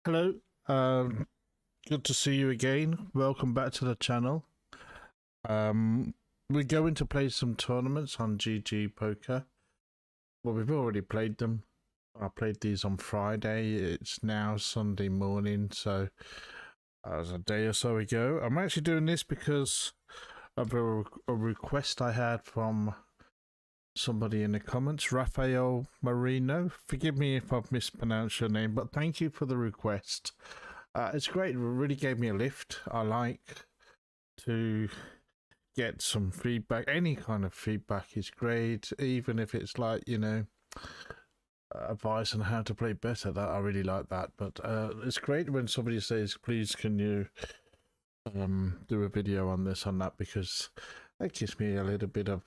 Hello, good to see you again. Welcome back to the channel. We're going to play some tournaments on GG Poker. Well, we've already played them. I played these on Friday. It's now Sunday morning, so that was a day or so ago. I'm actually doing this because of a request I had from somebody in the comments, Rafael Marino. Forgive me if I've mispronounced your name, but thank you for the request. It's great. It really gave me a lift. I like to get some feedback. Any kind of feedback is great, even if it's like, advice on how to play better. That I really like that. But it's great when somebody says, please can you do a video on this, on that, because that gives me a little bit of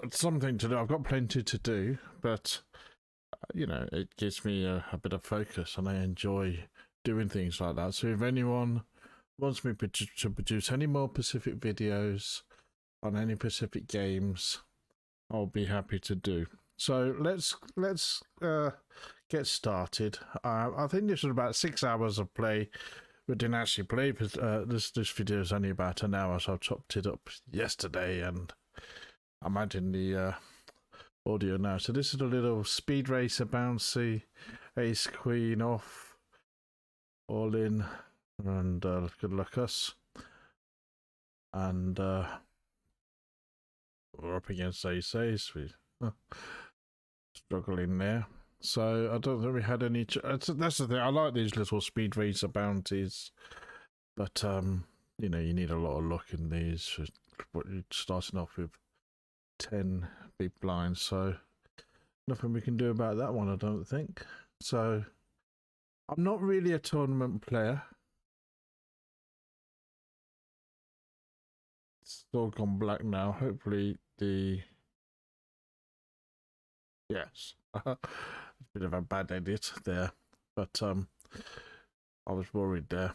something to do. I've got plenty to do, but it gives me a bit of focus, and I enjoy doing things like that. So if anyone wants me to produce any more Pacific videos on any Pacific games, I'll be happy to do. So let's get started. I think this was about 6 hours of play. We didn't actually play, because this video is only about an hour, so I chopped it up yesterday, and I'm adding the audio now. So this is a little speed racer bouncy, ace queen off, all in, and good luck us. And we're up against ace, we struggling there. So I don't think we had any. That's the thing. I like these little speed racer bounties, but you need a lot of luck in these. What you're starting off with 10 big blinds, so nothing we can do about that one, I don't think. So I'm not really a tournament player. It's all gone black now. Hopefully yes. A bit of a bad edit there, but I was worried there.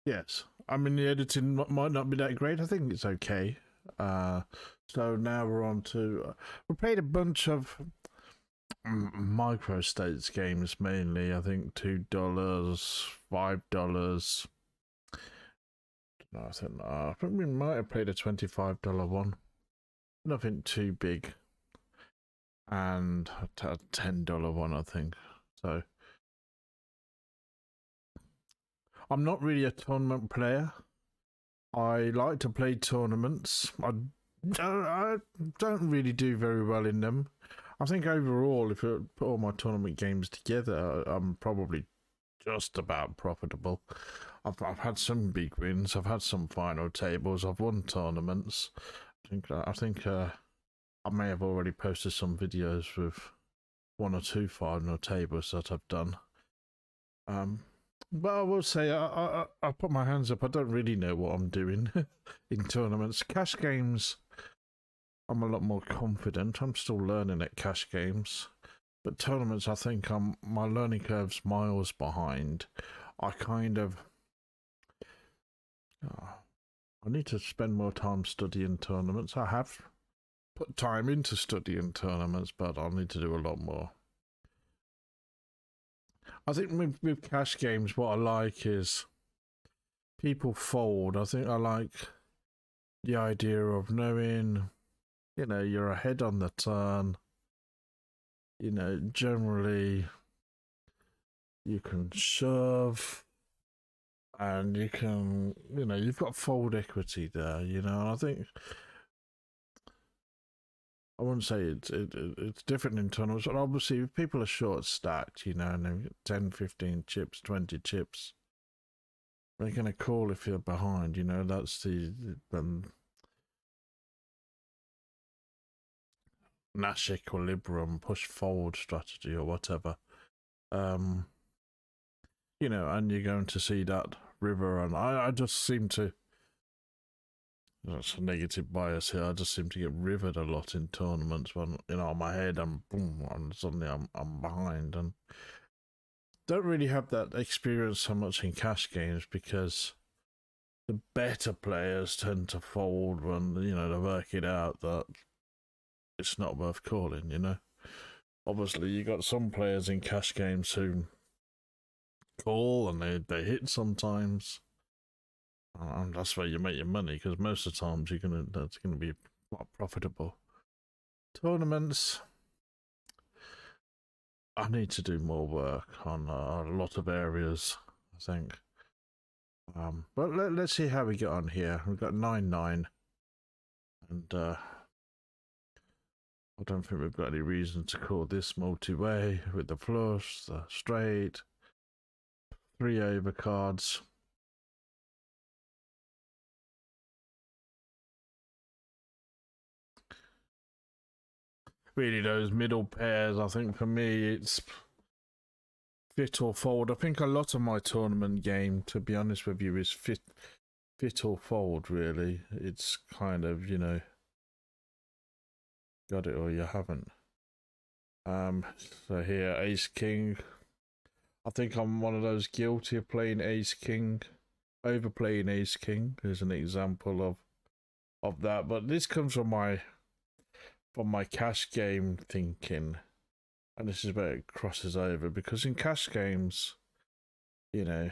Yes, I mean, the editing might not be that great. I think it's okay. So now we're on to we played a bunch of micro states games, mainly. I think $2, $5. No, I think we might have played a $25 one. Nothing too big, and a $10 one, I think. So I'm not really a tournament player. I like to play tournaments. I don't really do very well in them. I think overall, if I put all my tournament games together, I'm probably just about profitable. I've had some big wins. I've had some final tables. I've won tournaments. I think I may have already posted some videos with 1 or 2 final tables that I've done. But I will say, I put my hands up. I don't really know what I'm doing in tournaments. Cash games, I'm a lot more confident. I'm still learning at cash games. But tournaments, I think my learning curve's miles behind. I need to spend more time studying tournaments. I have put time into studying tournaments, but I'll need to do a lot more. I think with cash games, what I like is people fold. I think I like the idea of knowing, you're ahead on the turn. Generally you can shove, and you can, you've got fold equity there. I think I wouldn't say it's different in tournaments, but obviously if people are short stacked, and they've got 10, 15 chips, 20 chips, they're going to call if you're behind. That's the Nash equilibrium, push forward strategy, or whatever. And you're going to see that river, and I just seem to, that's a negative bias here, I just seem to get rivered a lot in tournaments when, on my head, and boom, and suddenly I'm behind, and don't really have that experience so much in cash games, because the better players tend to fold when, they work it out that it's not worth calling, Obviously, you got some players in cash games who call and they hit sometimes. And that's where you make your money, because most of the times that's gonna be not profitable. Tournaments, I need to do more work on a lot of areas, I think. But let's see how we get on here. We've got 9-9, and I don't think we've got any reason to call this multi-way with the flush, the straight, 3 overcards. Really, those middle pairs, I think for me, it's fit or fold. I think a lot of my tournament game, to be honest with you, is fit or fold, really. It's kind of, you know, got it or you haven't. So here, Ace King. I think I'm one of those guilty of playing Ace King, overplaying Ace King is an example of that. But this comes from my cash game thinking, and this is where it crosses over, because in cash games, you know,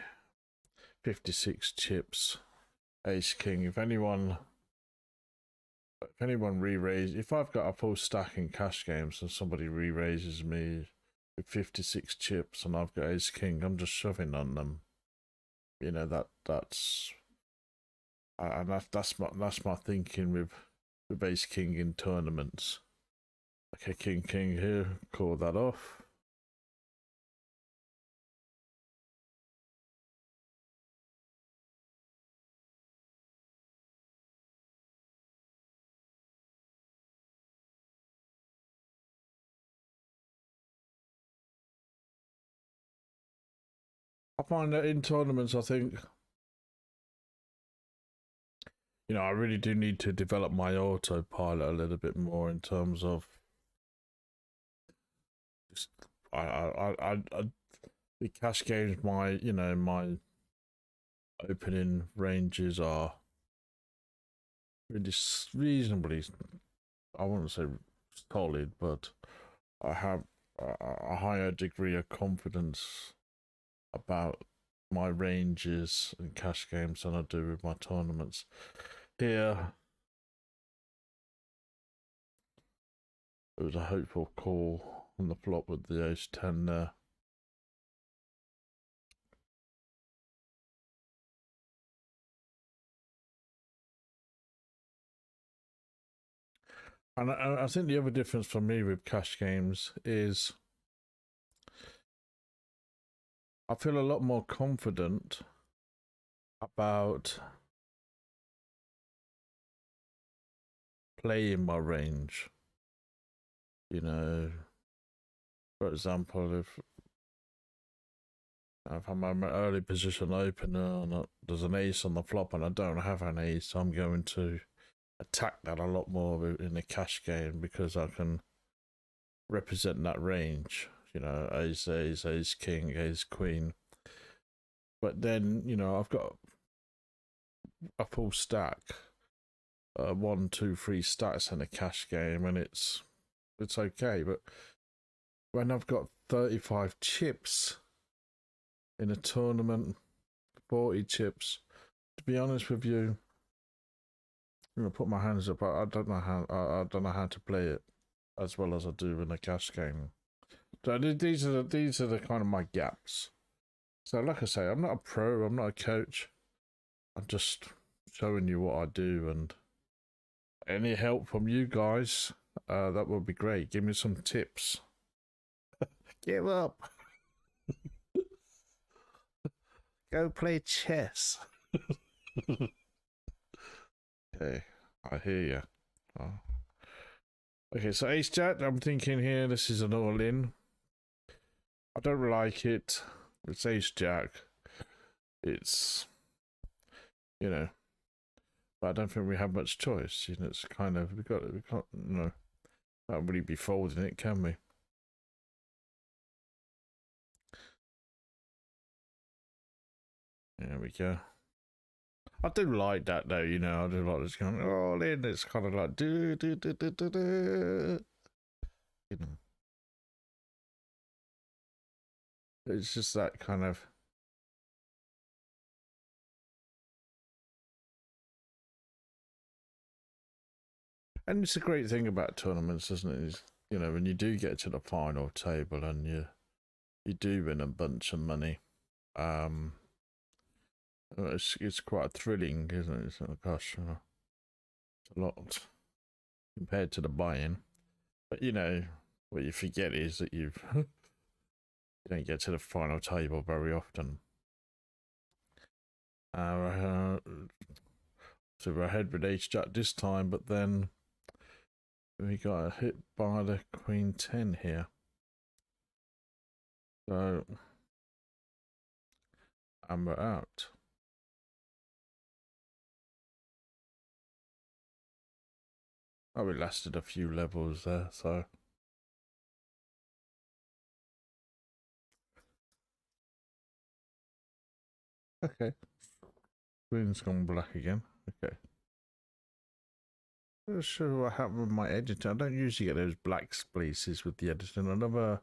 56 chips, Ace King. If anyone re-raises, if I've got a full stack in cash games and somebody re-raises me with 56 chips and I've got Ace King, I'm just shoving on them. You know, that's my thinking with Ace King in tournaments. Okay, King here, call that off. I find that in tournaments, I think, you know, I really do need to develop my autopilot a little bit more in terms of just the cash games. My opening ranges are really reasonably, I wouldn't say solid, but I have a higher degree of confidence about my ranges in cash games than I do with my tournaments. Here, it was a hopeful call on the flop with the ace 10 there. And I think the other difference for me with cash games is I feel a lot more confident about playing my range. You know, for example, if I'm an early position opener and there's an ace on the flop and I don't have an ace, I'm going to attack that a lot more in a cash game because I can represent that range. You know, ace king, ace queen. But then, you know, I've got a full stack, 1, 2, 3 stacks in a cash game, and it's okay. But when I've got 35 chips in a tournament, 40 chips, to be honest with you, I'm gonna put my hands up. I don't know how to play it as well as I do in a cash game. So these are the kind of my gaps. So like I say, I'm not a pro, I'm not a coach. I'm just showing you what I do, and any help from you guys, that would be great. Give me some tips. Give up. Go play chess. Okay, I hear you. Oh. Okay, so ace jack, I'm thinking here this is an all-in. I don't like it. It's ace jack. It's, you know, but I don't think we have much choice. You know, it's kind of we can't, you know, can't really be folding it, can we? There we go. I do like that though, you know. I do like this kind of all in. It's kind of like do. You know, it's just that kind of And it's a great thing about tournaments, isn't it? Is, you know, when you do get to the final table and you do win a bunch of money, it's quite thrilling, isn't it? It's, oh gosh, it's a lot compared to the buy-in. But you know, what you forget is that you don't get to the final table very often. So we're ahead with H-Jack this time, but then we got hit by the Queen 10 here. So, and we're out. Oh, we lasted a few levels there, so. Okay. Queen's gone black again. Okay. Not sure what happened with my editing. I don't usually get those black spaces with the editing. Another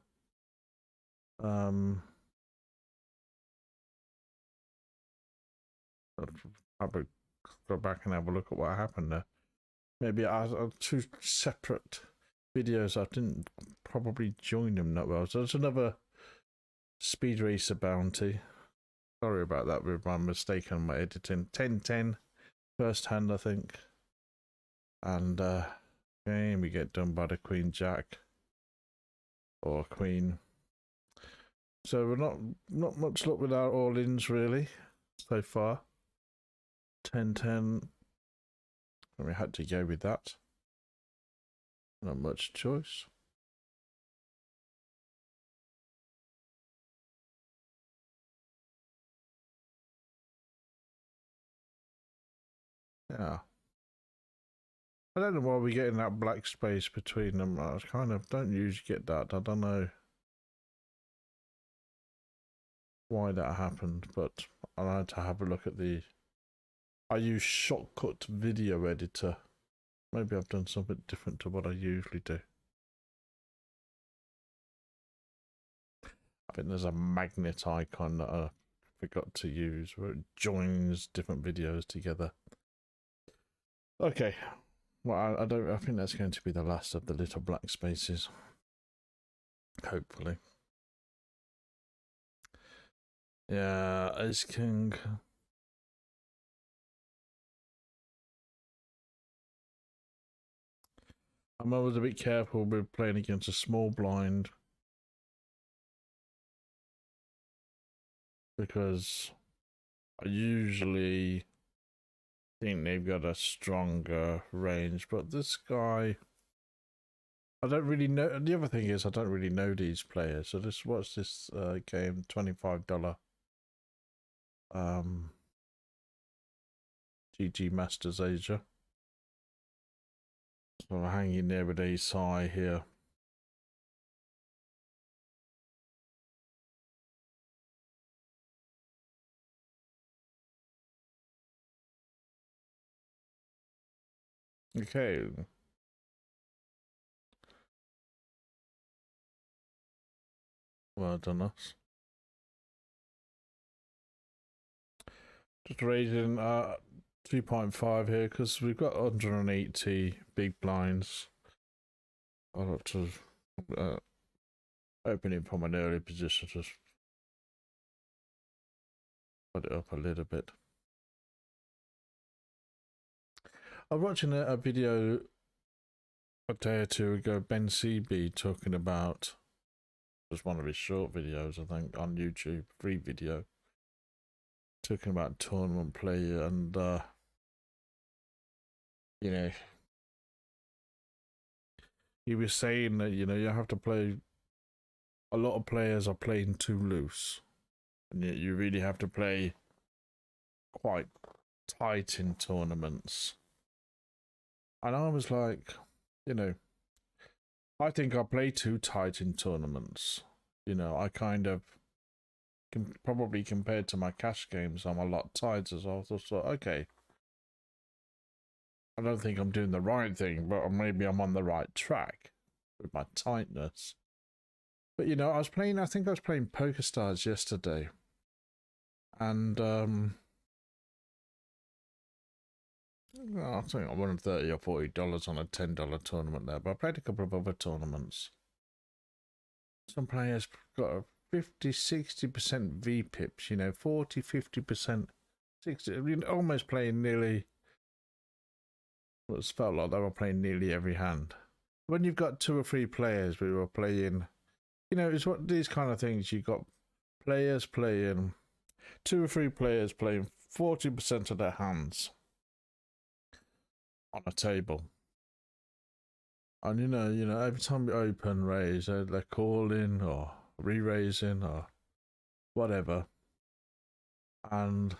I'll go back and have a look at what happened there. Maybe I two separate videos. I didn't probably join them that well. So there's another Speed Racer bounty. Sorry about that with my mistake on my editing. 10-10 first hand, I think. And okay, we get done by the Queen Jack or Queen. So we're not much luck with our all-ins really so far. 10-10. And we had to go with that. Not much choice. Yeah. I don't know why we're getting that black space between them. I kind of don't usually get that. I don't know why that happened, but I had to have a look at the... I use Shortcut Video Editor. Maybe I've done something different to what I usually do. I think there's a magnet icon that I forgot to use where it joins different videos together. Okay. Well, I think that's going to be the last of the little black spaces. Hopefully. Yeah, Ace King. I'm always a bit careful with playing against a small blind because I usually think they've got a stronger range, but this guy, I don't really know. The other thing is I don't really know these players. So what's this game? $25 GG Masters Asia. So I'm hanging there with Ace High here. Okay. Well done us. Just raising 2.5 here because we've got 180 big blinds. I'll have to open it from an early position, just put it up a little bit. I was watching a video a day or two ago, Ben CB talking about, it was one of his short videos, I think, on YouTube, free video, talking about tournament play and, you know, he was saying that, you know, you have to play, a lot of players are playing too loose, and you really have to play quite tight in tournaments. And I was like, you know, I think I play too tight in tournaments. You know, I kind of probably compared to my cash games, I'm a lot tighter. So I thought, okay, I don't think I'm doing the right thing, but maybe I'm on the right track with my tightness. But you know, I think I was playing PokerStars yesterday, and I think I won $30 or $40 on a $10 tournament there, but I played a couple of other tournaments. Some players got a 50-60% VPIPs, you know, 40-50%, 60, almost playing nearly. It felt like they were playing nearly every hand. When you've got 2 or 3 players, we were playing. You know, it's what these kind of things. You got players playing, 2 or 3 players playing 40% of their hands on a table. And you know, every time we open raise, they're calling or re-raising or whatever. And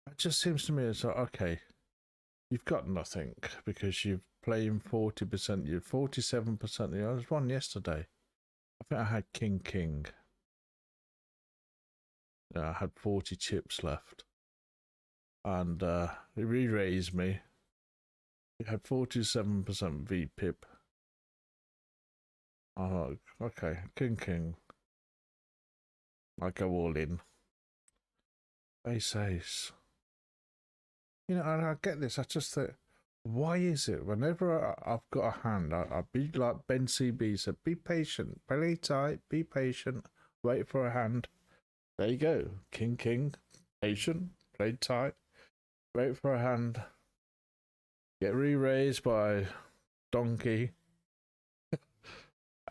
it just seems to me it's like, okay, you've got nothing because you're playing 40%, you're 47%. I was one yesterday. I think I had King. Yeah, I had 40 chips left. And he re-raised me. He had 47% VPIP. I'm like, okay, King. I go all in. Ace. You know, and I get this. I just think, why is it whenever I've got a hand, I'd be like Ben CB said, be patient, play tight, be patient, wait for a hand. There you go. King, patient, play tight, wait for a hand, get re-raised by Donkey,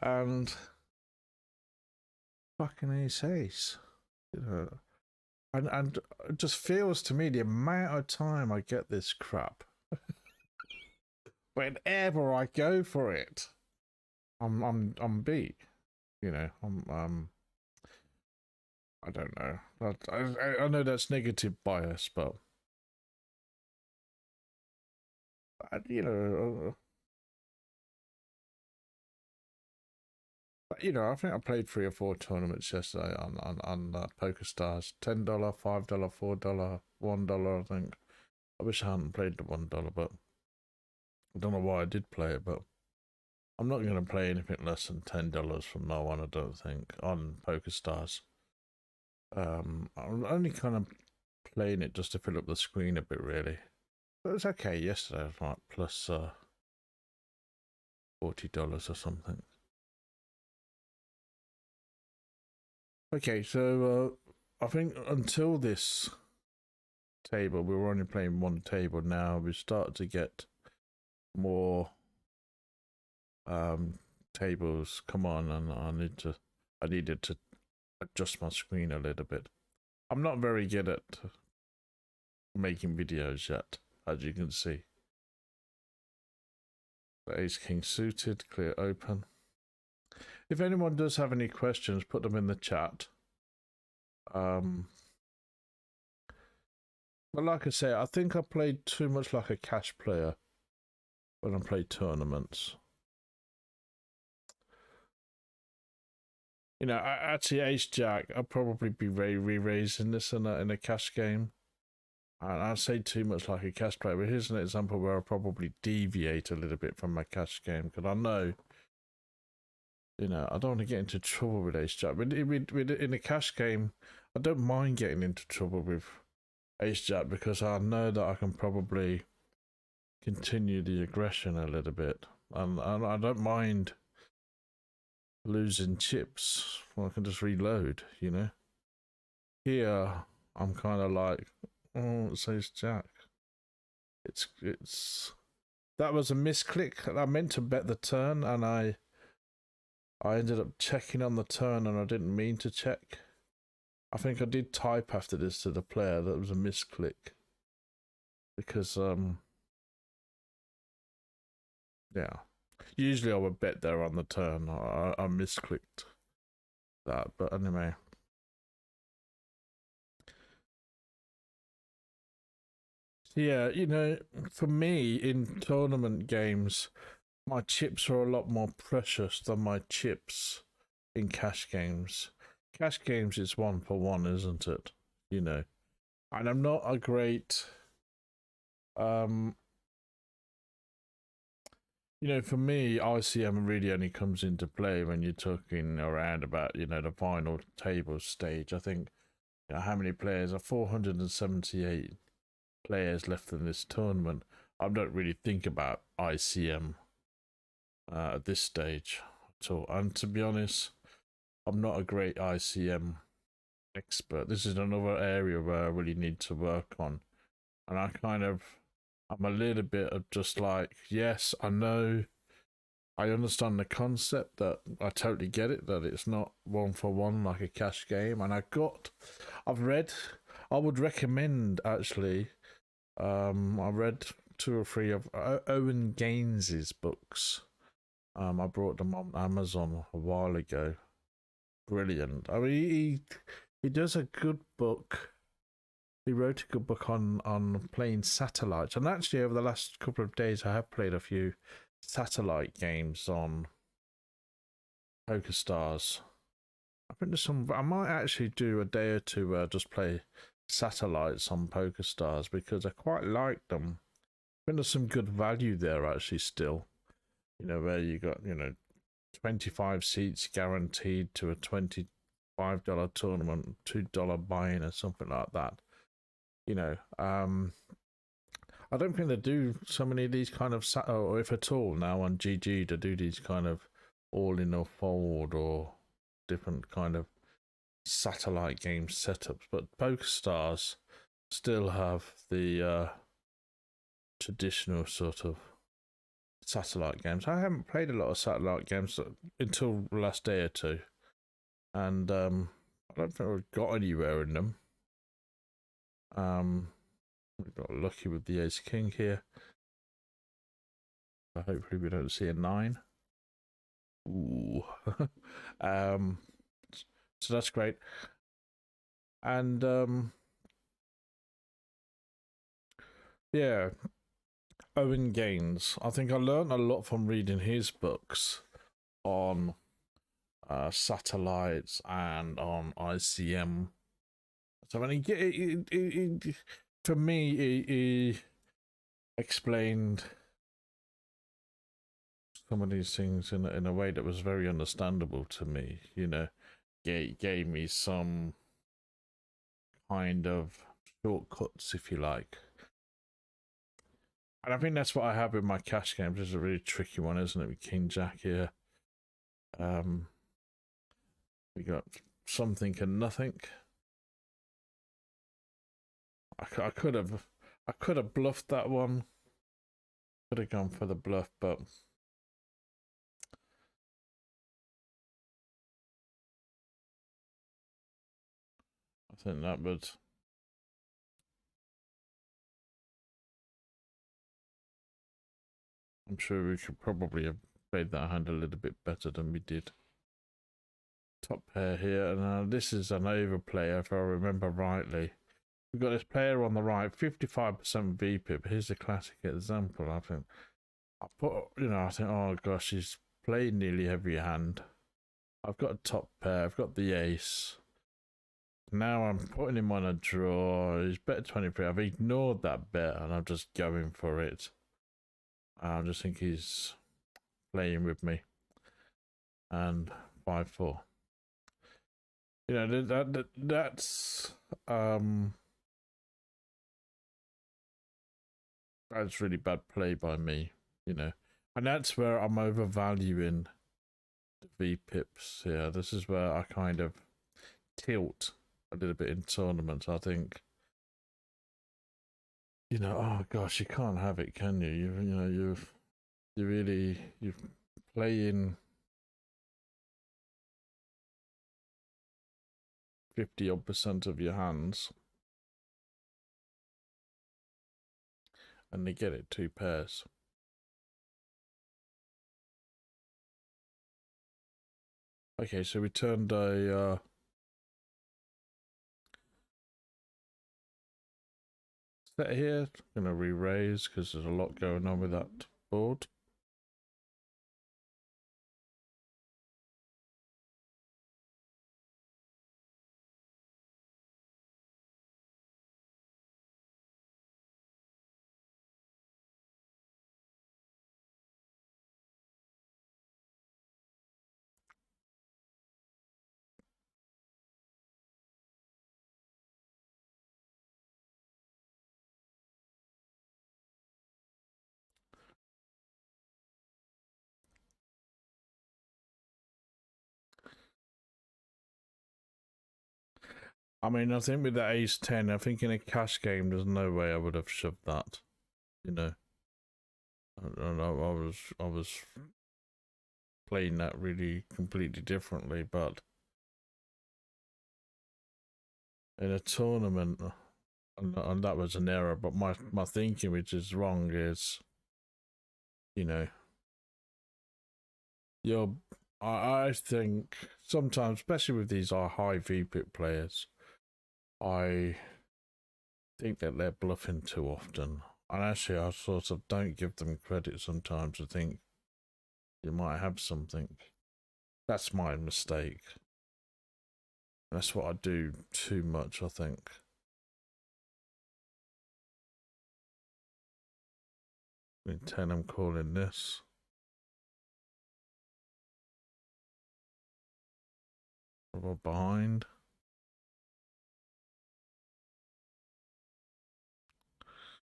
and fucking ace. You know, and it just feels to me the amount of time I get this crap. Whenever I go for it, I'm beat. You know, I don't know. I know that's negative bias, but you know, I think I played 3 or 4 tournaments yesterday on Poker Stars. $10, $5, $4, $1. I think. I wish I hadn't played the $1, but I don't know why I did play it. But I'm not going to play anything less than $10 from now on. I don't think on Poker Stars. I'm only kind of playing it just to fill up the screen a bit, really. But it was okay yesterday. It was like plus $40 or something. Okay, so I think until this table, we were only playing one table. Now we start to get more tables. Come on, and I needed to adjust my screen a little bit. I'm not very good at making videos yet, as you can see. The Ace King suited, clear open. If anyone does have any questions, put them in the chat. But like I say, I think I played too much like a cash player when I played tournaments. You know, actually, Ace Jack, I'll probably be re-raising this in a cash game. And I say too much like a cash player, but here's an example where I'll probably deviate a little bit from my cash game because I know, you know, I don't want to get into trouble with Ace Jack. But in a cash game, I don't mind getting into trouble with Ace Jack because I know that I can probably continue the aggression a little bit, and I don't mind losing chips. Well, I can just reload, you know. Here, I'm kind of like, oh, it says Jack. It's that was a misclick. I meant to bet the turn, and I ended up checking on the turn, and I didn't mean to check. I think I did type after this to the player that was a misclick because yeah. Usually I would bet there on the turn. I misclicked that, but anyway. Yeah, you know, for me in tournament games, my chips are a lot more precious than my chips in cash games. Cash games is 1 for 1, isn't it? You know, and I'm not a great, you know, for me, ICM really only comes into play when you're talking around about, you know, the final table stage. I think You know, how many players are 478 players left in this tournament? I don't really think about ICM at this stage at all. And to be honest, I'm not a great ICM expert. This is another area where I really need to work on. And I'm a little bit of just like, yes, I know, I understand the concept, that I totally get it, that it's not one for one like a cash game. And I would recommend actually, I read 2 or 3 of Owen Gaines's books. I brought them on Amazon a while ago. Brilliant. I mean, he does a good book. He wrote a good book on playing satellites. And actually, over the last couple of days, I have played a few satellite games on PokerStars. I think there's some. I might actually do a day or two where I just play satellites on PokerStars because I quite like them. I think there's some good value there actually still. You know, where you got, 25 seats guaranteed to a $25 tournament, $2 buy-in or something like that. I don't think they do so many of these kind of, or if at all now on GG, to do these kind of all in or fold or different kind of satellite game setups. But PokerStars still have the traditional sort of satellite games. I haven't played a lot of satellite games until the last day or two, and I don't think we've got anywhere in them. We got lucky with the Ace King here. Hopefully we don't see a 9. Ooh. So that's great. And yeah, Owen Gaines. I think I learned a lot from reading his books on satellites and on ICM. So when for me, he explained some of these things in a way that was very understandable to me. Gave me some kind of shortcuts, if you like. And I think that's what I have with my cash games. It's a really tricky one, isn't it, with King Jack here? We got something and nothing. I could have bluffed that one. Could have gone for the bluff, but I think that would. I'm sure we could probably have played that hand a little bit better than we did. Top pair here, and this is an overplayer if I remember rightly. We've got this player on the right, 55% VPIP. Here's a classic example. I think, oh gosh, he's played nearly every hand. I've got a top pair, I've got the ace. Now I'm putting him on a draw. He's bet 23. I've ignored that bet and I'm just going for it. I just think he's playing with me. And 5-4. That's really bad play by me, and that's where I'm overvaluing the VPIPs here. This is where I kind of tilt a little bit in tournaments. I think, oh gosh, you can't have it, can you? You're playing 50% of your hands, and they get it 2 pairs. Okay, so we turned a set here. Gonna re-raise because there's a lot going on with that board. I mean, I think with the ace 10, I think in a cash game, there's no way I would have shoved that. You know, I was playing that really completely differently, but in a tournament, and that was an error. But my thinking, which is wrong, is, you know, I think sometimes, especially with these high VPIP players, I think that they're bluffing too often. And actually, I sort of don't give them credit sometimes. I think you might have something. That's my mistake. That's what I do too much, I think. In 10, I'm calling this. We're behind.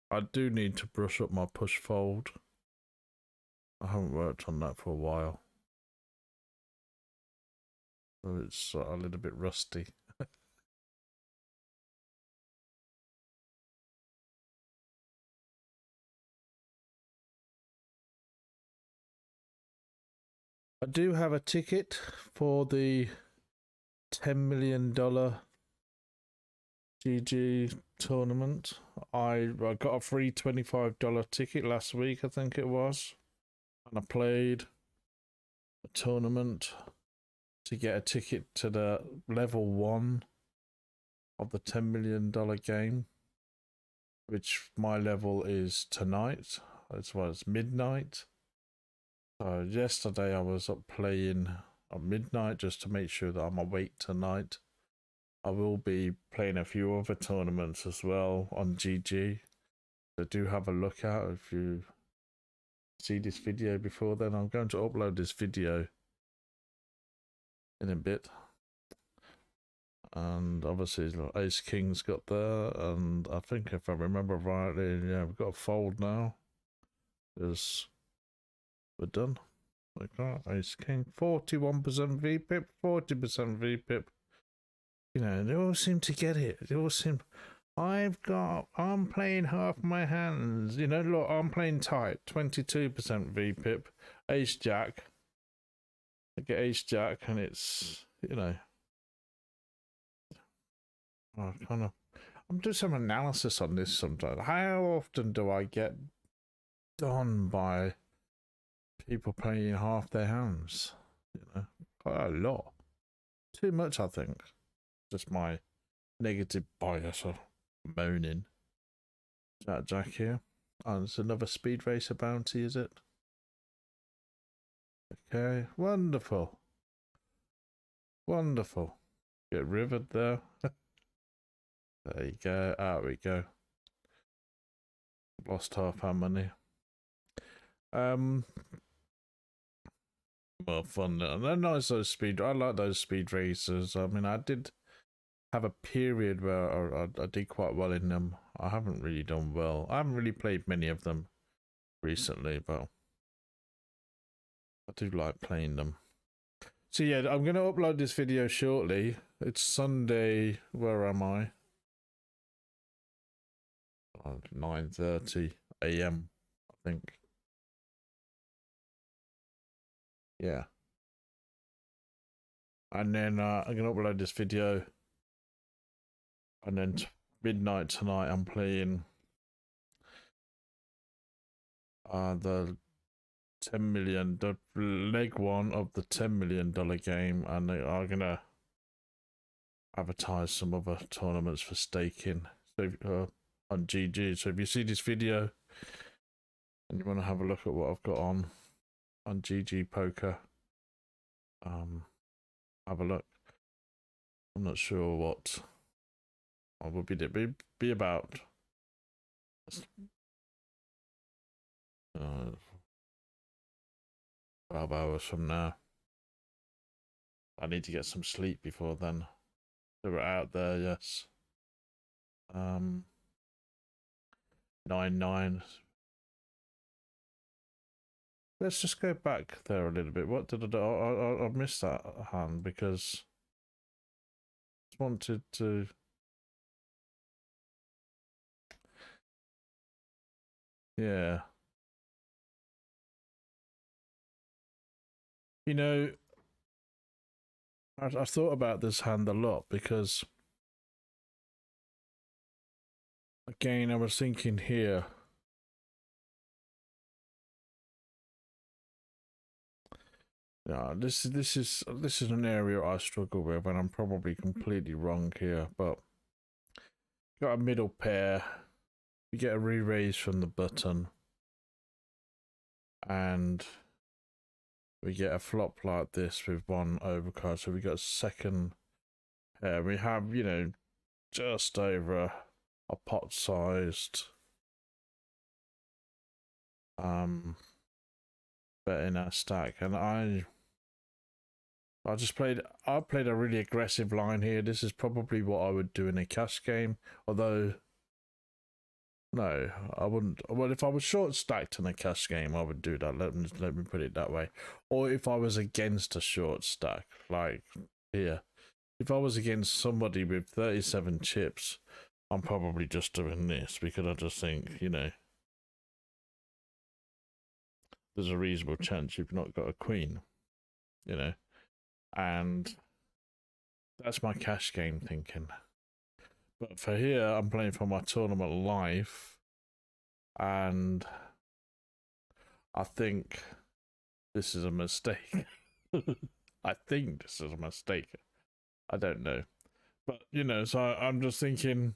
I do need to brush up my push fold. I haven't worked on that for a while. So it's a little bit rusty. I do have a ticket for the $10 million GG tournament. I got a free $25 ticket last week, I think it was. And I played a tournament to get a ticket to the level 1 of the $10 million game, which my level is tonight, as well as midnight. So yesterday I was up playing at midnight just to make sure that I'm awake tonight. I will be playing a few other tournaments as well on GG. So do have a look out if you see this video before then. I'm going to upload this video in a bit. And obviously Ace King's got there, and I think if I remember rightly, yeah, we've got a fold now. Because we're done. Like that, Ace King, 41% VPIP, 40% VPIP. You know, they all seem to get it. They all seem, I'm playing half my hands. You know, look, I'm playing tight, 22% VPIP. Ace Jack. I get Ace Jack, and it's, you know, I'm doing some analysis on this sometimes. How often do I get done by people playing half their hands? You know, quite a lot. Too much, I think. Just my negative bias of moaning. Jack here. Oh, it's another speed racer bounty, is it? Okay, wonderful. Wonderful. Get rivered there. There you go. Out we go. Lost half our money. Well, fun. They're nice, those speed. I like those speed racers. I mean, I did have a period where I did quite well in them. I haven't really done well. I haven't really played many of them recently, but I do like playing them. So yeah, I'm going to upload this video shortly. It's Sunday. Where am I? 9:30 a.m. I think. Yeah. And then I'm going to upload this video. And then midnight tonight, I'm playing the 10 million, the leg 1 of the $10 million game, and they are gonna advertise some other tournaments for staking. So on GG. So if you see this video and you want to have a look at what I've got on GG Poker, have a look. I'm not sure what I will be about 12 hours from now. I need to get some sleep before then. So we're out there, yes. 9-9. Let's just go back there a little bit. What did I do? I missed that hand because I wanted to Yeah. You know, I thought about this hand a lot because, again, I was thinking here. Yeah, this is an area I struggle with, and I'm probably completely wrong here. But got a middle pair. We get a re-raise from the button, and we get a flop like this with one overcard. So we got a second pair. We have, just over a pot-sized bet in our stack, and I played a really aggressive line here. This is probably what I would do in a cash game, although no, I wouldn't. Well, if I was short stacked in a cash game, I would do that. Let me put it that way. Or if I was against a short stack, like here, if I was against somebody with 37 chips, I'm probably just doing this because I just think, there's a reasonable chance you've not got a queen, and that's my cash game thinking. But for here, I'm playing for my tournament life, and I think this is a mistake. I think this is a mistake. I don't know. But, so I'm just thinking,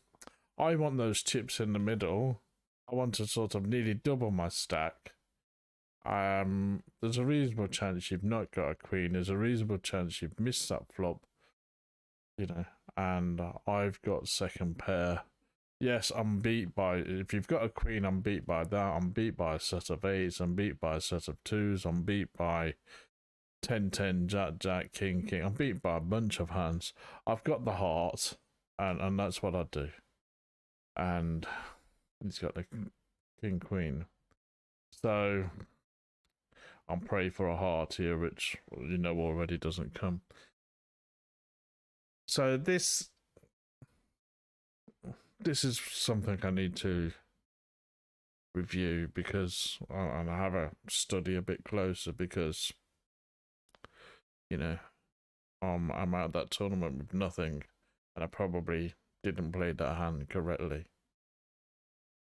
I want those chips in the middle. I want to sort of nearly double my stack. There's a reasonable chance you've not got a queen. There's a reasonable chance you've missed that flop, and I've got second pair. Yes, I'm beat by, if you've got a queen, I'm beat by that. I'm beat by a set of eights. I'm beat by a set of twos. I'm beat by 10-10, Jack-Jack, King-King. I'm beat by a bunch of hands. I've got the heart, and that's what I do. And he's got the King-Queen. So I'm praying for a heart here, which, already doesn't come. So this is something I need to review because and I have a study a bit closer because I'm out that tournament with nothing, and I probably didn't play that hand correctly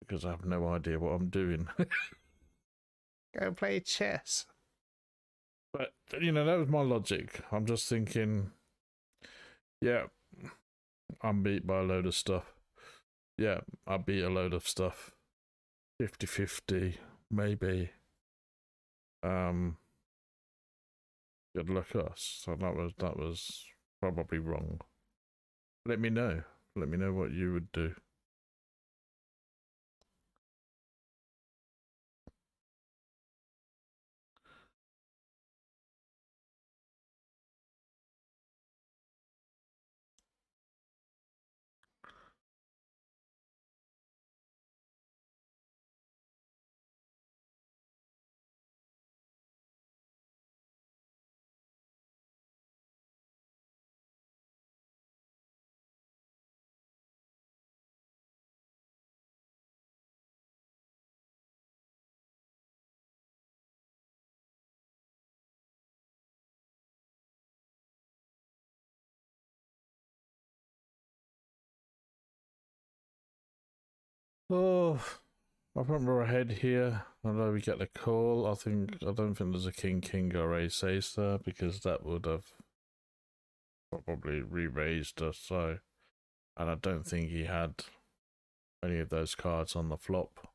because I have no idea what I'm doing. Go play chess. But that was my logic. I'm just thinking, yeah, I'm beat by a load of stuff. Yeah, I beat a load of stuff. 50-50, maybe. Good luck us. So that was probably wrong. Let me know. Let me know what you would do. Oh, I remember ahead here. Although we get the call, I don't think there's a king or ace ace there because that would have probably re-raised us. So, and I don't think he had any of those cards on the flop.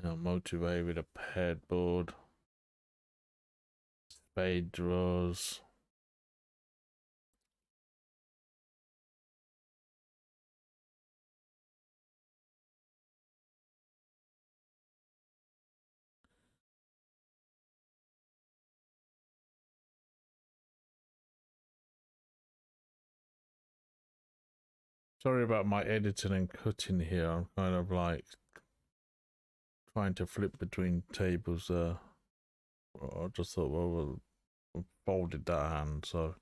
Motivate with a paired board. Spade draws. Sorry about my editing and cutting here. I'm kind of like trying to flip between tables there. I just thought, well, we folded that hand, so.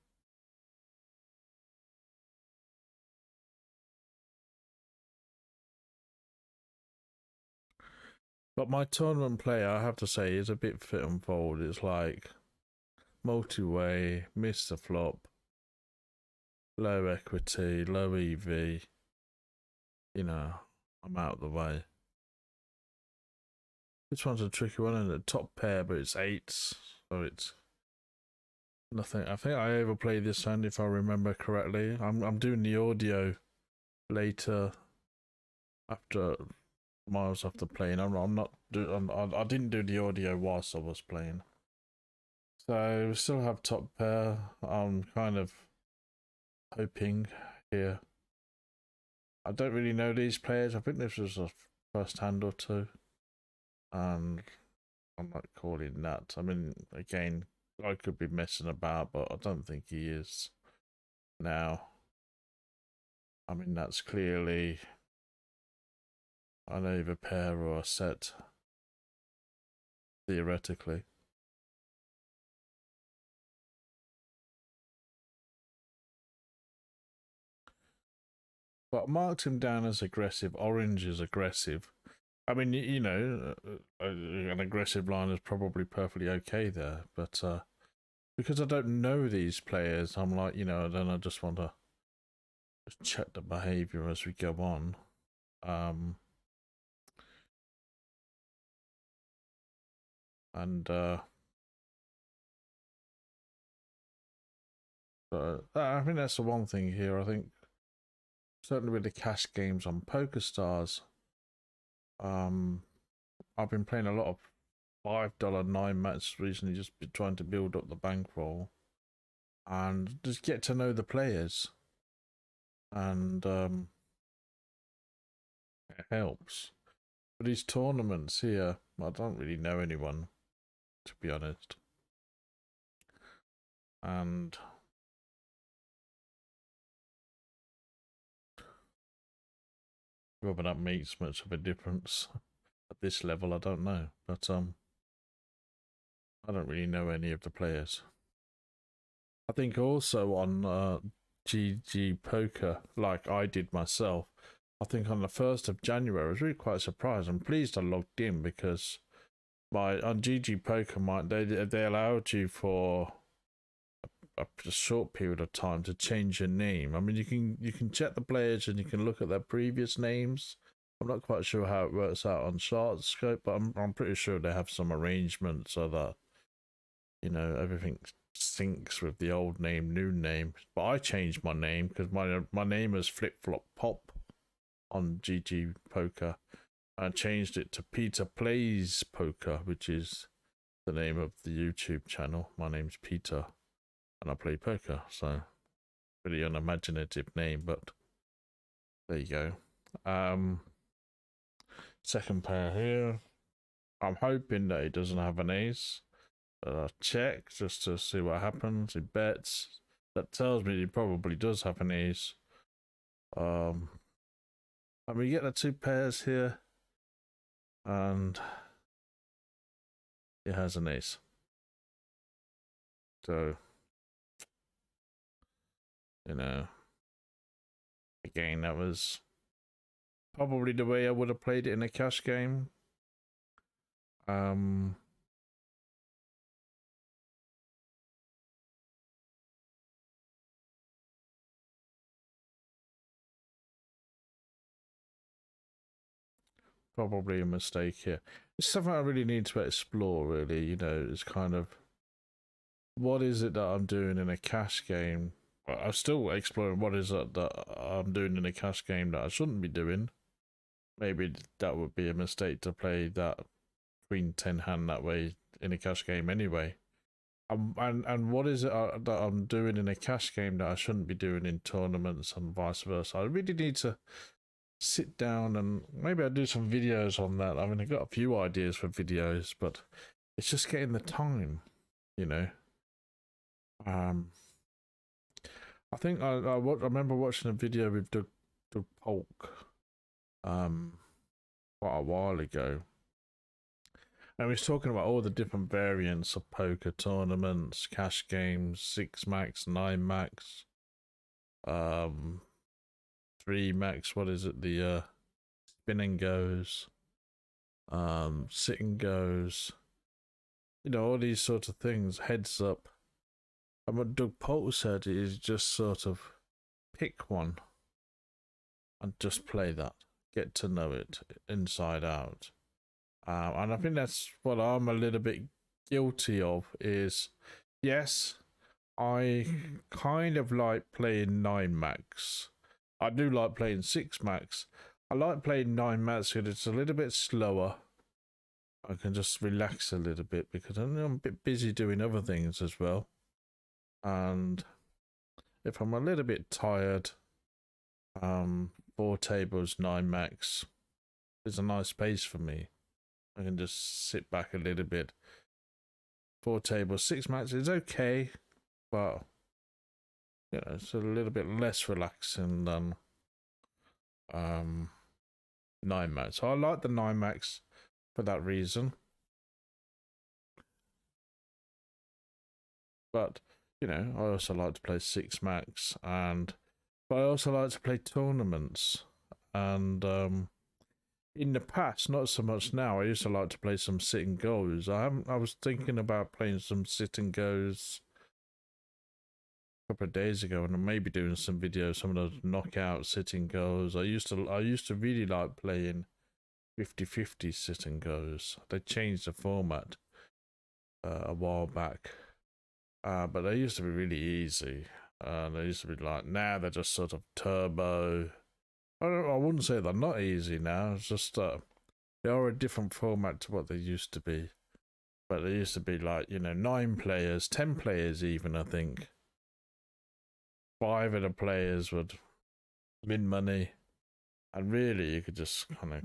But my tournament play, I have to say, is a bit fit and fold. It's like multi-way, miss the flop, low equity, low EV. You know, I'm out of the way. This one's a tricky one, and the top pair, but it's eights, so it's nothing. I think I overplayed this hand if I remember correctly. I'm doing the audio later after miles after playing. I'm not I didn't do the audio whilst I was playing. So we still have top pair. I'm kind of hoping here. I don't really know these players. I think this was a first hand or two, and I'm not calling that. I mean, again, I could be messing about, but I don't think he is now. I mean, that's clearly an over pair or a set, theoretically. But marked him down as aggressive. Orange is aggressive. I mean, you know, an aggressive line is probably perfectly okay there, but because I don't know these players, I'm like, you know, then I just want to just check the behavior as we go on. But I think that's the one thing here. I think certainly with the cash games on PokerStars, I've been playing a lot of $5 9 mats recently, just trying to build up the bankroll and just get to know the players, and it helps. But these tournaments here, I don't really know anyone, to be honest, and whether that makes much of a difference at this level, I don't know. But I don't really know any of the players. I think also on GG Poker, like I did myself, I think on the 1st of January, I was really quite surprised. I'm pleased I logged in because on GG Poker, they allowed you for a short period of time to change your name. I mean, you can check the players and you can look at their previous names. I'm not quite sure how it works out on Chartscope, but I'm pretty sure they have some arrangement so that, you know, everything syncs with the old name, new name. But I changed my name because my name is Flip Flop Pop on GG Poker. I changed it to Peter Plays Poker, which is the name of the YouTube channel. My name's Peter, and I play poker. So, really unimaginative name, but there you go. Second pair here. I'm hoping that he doesn't have an ace. Check just to see what happens. He bets. That tells me he probably does have an ace. And we get the two pairs here, and he has an ace. So, you know, again, that was probably the way I would have played it in a cash game. Probably a mistake here. It's something I really need to explore, really. You know, it's kind of, what is it that I'm doing in a cash game? Well, I'm still exploring what is it that I'm doing in a cash game that I shouldn't be doing. Maybe that would be a mistake to play that Queen 10 hand that way in a cash game anyway. And what is it that I'm doing in a cash game that I shouldn't be doing in tournaments and vice versa? I really need to sit down and maybe I'll do some videos on that. I mean, I've got a few ideas for videos, but it's just getting the time, you know. I think I remember watching a video with Doug Doug Polk quite a while ago, and we was talking about all the different variants of poker tournaments, cash games, 6 max, 9 max, 3 max. What is it? The spin and goes, sit and goes. You know, all these sort of things. Heads up. And what Doug Polk said is just sort of pick one and just play that. Get to know it inside out. And I think that's what I'm a little bit guilty of is, yes, I kind of like playing 9 max. I do like playing 6 max. I like playing 9 max because it's a little bit slower. I can just relax a little bit because I'm a bit busy doing other things as well. And if I'm a little bit tired, 4 tables, 9 max is a nice pace for me. I can just sit back a little bit. 4 tables, 6 max is okay, but you know, it's a little bit less relaxing than 9 max. So I like the 9 max for that reason. But you know, I also like to play 6 max, but I also like to play tournaments. And in the past, not so much now. I used to like to play some sit and goes. I was thinking about playing some sit and goes a couple of days ago, and I may be doing some videos, some of those knockout sit and goes. I used to really like playing 50-50 sit and goes. They changed the format a while back, but they used to be really easy. They used to be like, now they're just sort of turbo. I wouldn't say they're not easy now. It's just they are a different format to what they used to be. But they used to be like, you know, 9 players, 10 players even, I think. 5 of the players would win money. And really, you could just kind of...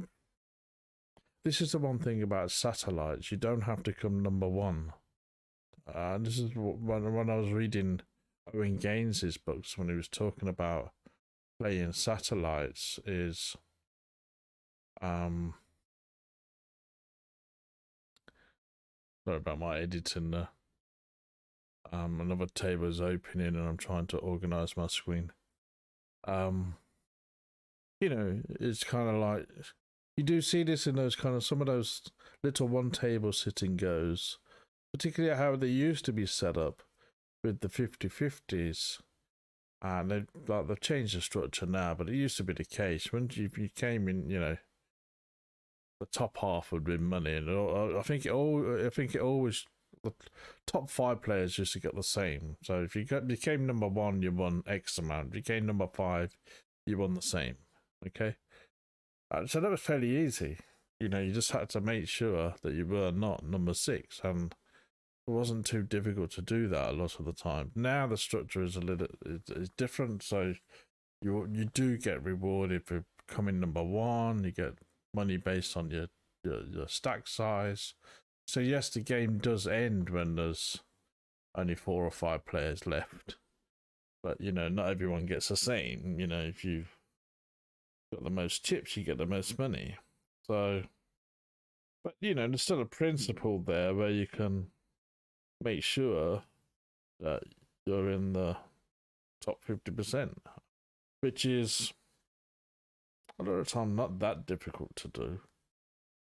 This is the one thing about satellites. You don't have to come number 1. This is when I was reading Owen Gaines's books, when he was talking about playing satellites, is sorry about my editing there. Another table is opening and I'm trying to organize my screen. You know, it's kind of like, you do see this in those kind of, some of those little one table sitting goes, particularly how they used to be set up with the 50-50s. And they've changed the structure now, but it used to be the case. When you came in, you know, the top half would win money, and I think it always, the top 5 players used to get the same. So if you became number 1, you won X amount. If you became number 5, you won the same. Okay, so that was fairly easy. You know, you just had to make sure that you were not number 6, and it wasn't too difficult to do that a lot of the time. Now the structure is is different, so you do get rewarded for becoming number 1. You get money based on your stack size. So yes, the game does end when there's only 4 or 5 players left, but you know, not everyone gets the same. You know, if you've got the most chips, you get the most money. So, but you know, there's still a principle there where you can make sure that you're in the top 50%, which is a lot of the time not that difficult to do.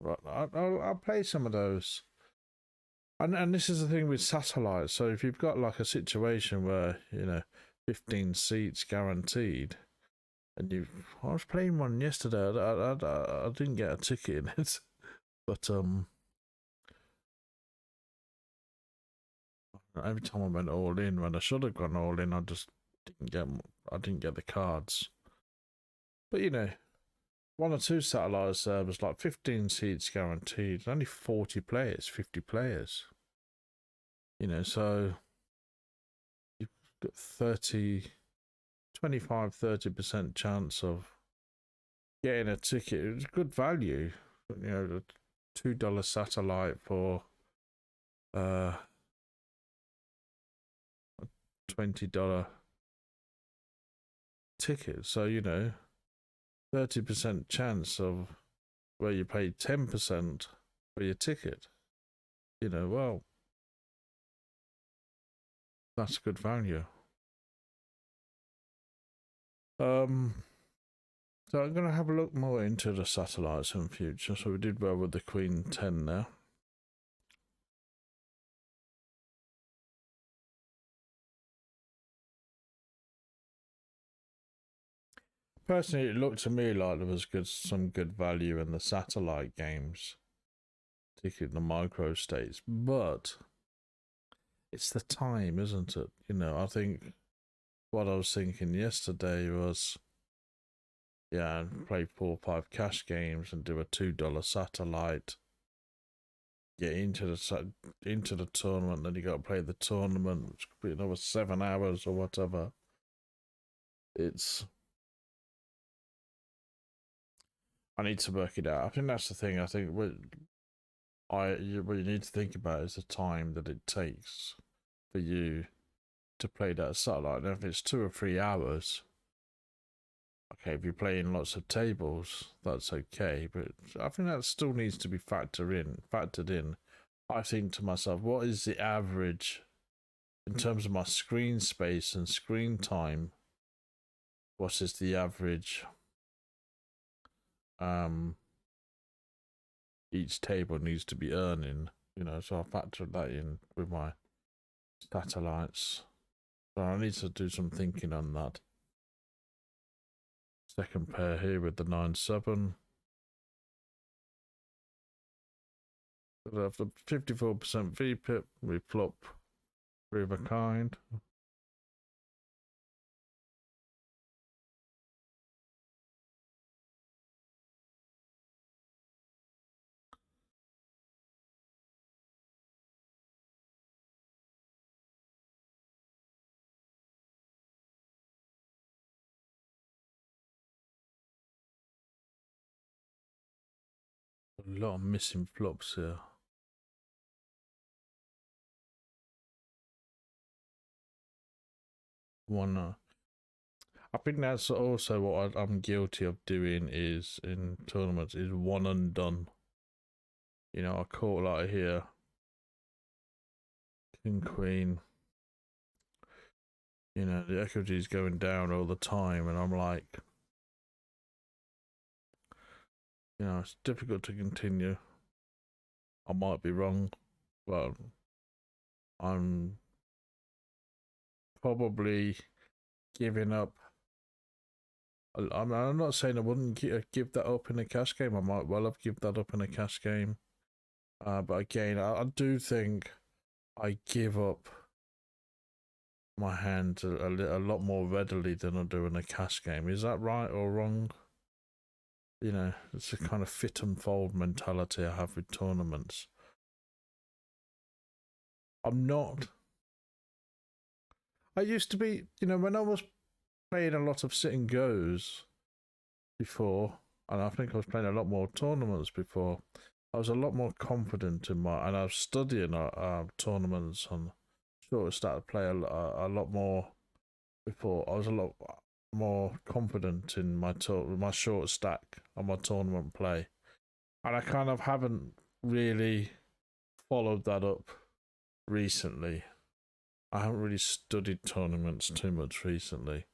Right, I'll play some of those. And this is the thing with satellites. So if you've got like a situation where, you know, 15 seats guaranteed, and I was playing one yesterday. I didn't get a ticket in it, but every time I went all in, when I should have gone all in, I didn't get the cards. But you know, 1 or 2 satellites was like 15 seats guaranteed, only 40 players, 50 players. You know, so you've got 25-30% chance of getting a ticket. It's good value. You know, the $2 satellite for a $20 ticket. So, you know, 30% chance of where you pay 10% for your ticket. You know, well, that's good value. So I'm going to have a look more into the satellites in future. So we did well with the Queen 10 there. Personally, it looked to me like there was some good value in the satellite games, particularly the micro states, but it's the time, isn't it? You know, I think what I was thinking yesterday was, yeah, play 4 or 5 cash games and do a $2 satellite. Get into the tournament, then you got to play the tournament, which could be another 7 hours or whatever. I need to work it out. I think that's the thing. I think what you need to think about is the time that it takes for you to play that satellite. And if it's 2 or 3 hours, okay, if you're playing lots of tables, that's okay. But I think that still needs to be factored in. I think to myself, what is the average in terms of my screen space and screen time? What is the average each table needs to be earning? You know, so I factored that in with my satellites. So I need to do some thinking on that. Second pair here with the 9-7. After 54% VPIP, we flop 3 of a kind. A lot of missing flops here. One. I think that's also what I'm guilty of doing is in tournaments is one and done. You know, I caught like here, King Queen. You know, the equity is going down all the time, and I'm like, you know, it's difficult to continue. I might be wrong, but I'm probably giving up. I'm not saying I wouldn't give that up in a cash game. I might well have given that up in a cash game. But again, I do think I give up my hand a lot more readily than I do in a cash game. Is that right or wrong? You know, it's a kind of fit and fold mentality I have with tournaments. I'm not. I used to be, you know, when I was playing a lot of sit and goes before, and I think I was playing a lot more tournaments before, I was a lot more confident in and I was studying tournaments and sort of started to play a lot more before. I was a lot more confident in my short stack on my tournament play, and I kind of haven't really followed that up recently. I haven't really studied tournaments too much recently,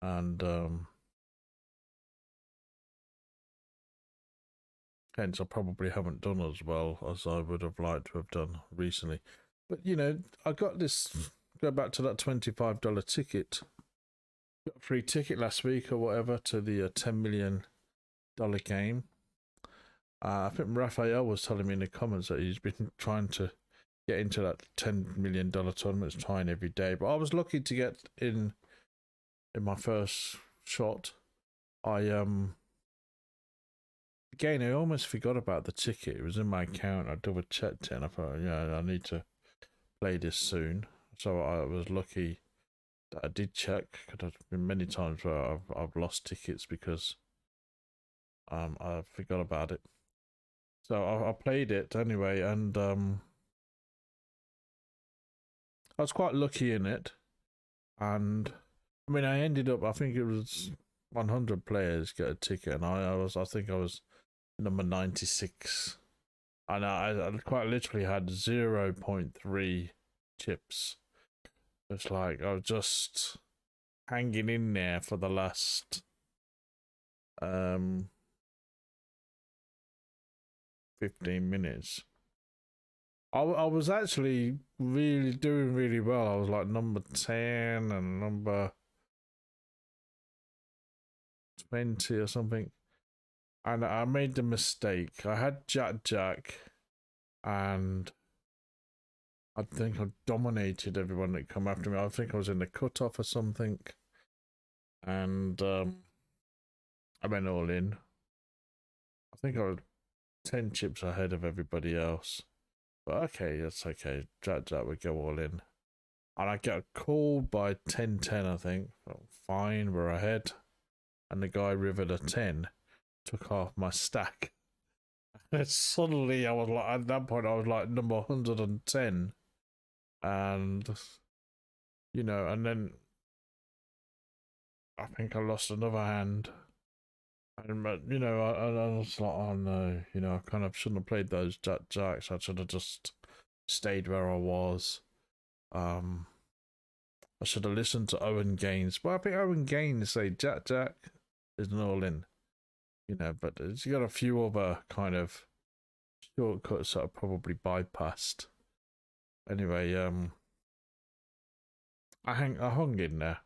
and hence I probably haven't done as well as I would have liked to have done recently. But you know, I got this. Go back to that $25 ticket. Got a free ticket last week or whatever to the $10 million game. I think Raphael was telling me in the comments that he's been trying to get into that $10 million tournament, trying every day. But I was lucky to get in my first shot. Again, I almost forgot about the ticket. It was in my account. I double checked it and I thought, yeah, I need to play this soon. So I was lucky that I did check, because there's been many times where I've lost tickets because I forgot about it. So I played it anyway, and I was quite lucky in it. And I mean, I ended up, I think it was 100 players get a ticket, and I think I was number 96, and I quite literally had 0.3 chips. It's like I was just hanging in there for the last 15 minutes. I was actually really doing really well. I was like number 10 and number 20 or something. And I made the mistake. I had Jack, and I think I dominated everyone that come after me. I think I was in the cutoff or something. And I went all in. I think I was 10 chips ahead of everybody else. But okay, that's okay. Jack would go all in. And I get a call by 10-10, I think. Well, fine, we're ahead. And the guy rivered a 10, took half my stack. And suddenly I was like, at that point, I was like number 110. And, you know, and then I think I lost another hand. And, you know, I was like, oh no, you know, I kind of shouldn't have played those jacks. I should have just stayed where I was. I should have listened to Owen Gaines. Well, I think Owen Gaines say Jack is an all-in, you know, but you got a few other kind of shortcuts that are probably bypassed. Anyway, I hung in there,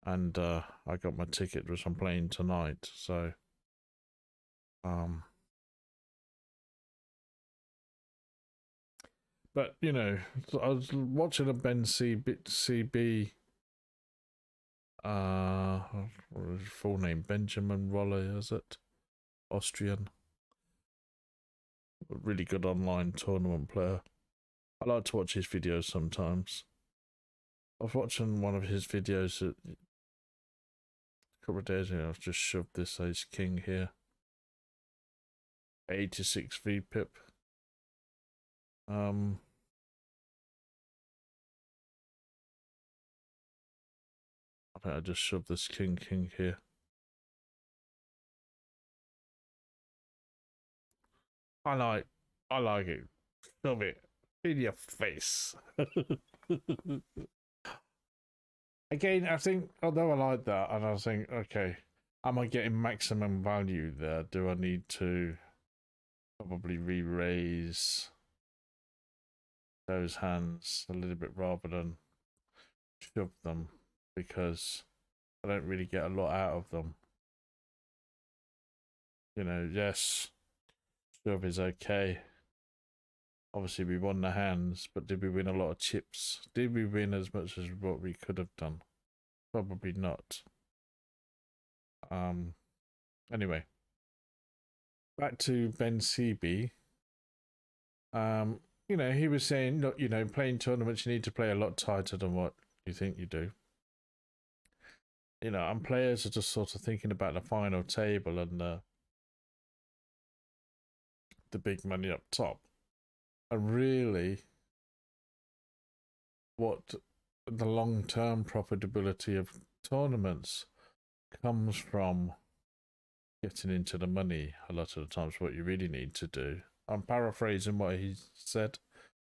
and I got my ticket, which I'm playing tonight. So, but you know, I was watching a Ben CB. What was his full name? Benjamin Roller, is it? Austrian. A really good online tournament player. I like to watch his videos sometimes. I was watching one of his videos a couple of days ago. I've just shoved this ace king here. 86 VPIP. I think I just shoved this king here. I like it. Shove it in your face. Again, I think, although I like that, and I think, okay, am I getting maximum value there? Do I need to probably re-raise those hands a little bit rather than shove them, because I don't really get a lot out of them. You know, yes, shove is okay. Obviously, we won the hands, but did we win a lot of chips? Did we win as much as what we could have done? Probably not. Anyway, back to Ben CB. You know, he was saying, look, you know, playing tournaments, you need to play a lot tighter than what you think you do. You know, and players are just sort of thinking about the final table and the big money up top. And really, what the long-term profitability of tournaments comes from getting into the money. A lot of the times, what you really need to do. I'm paraphrasing what he said,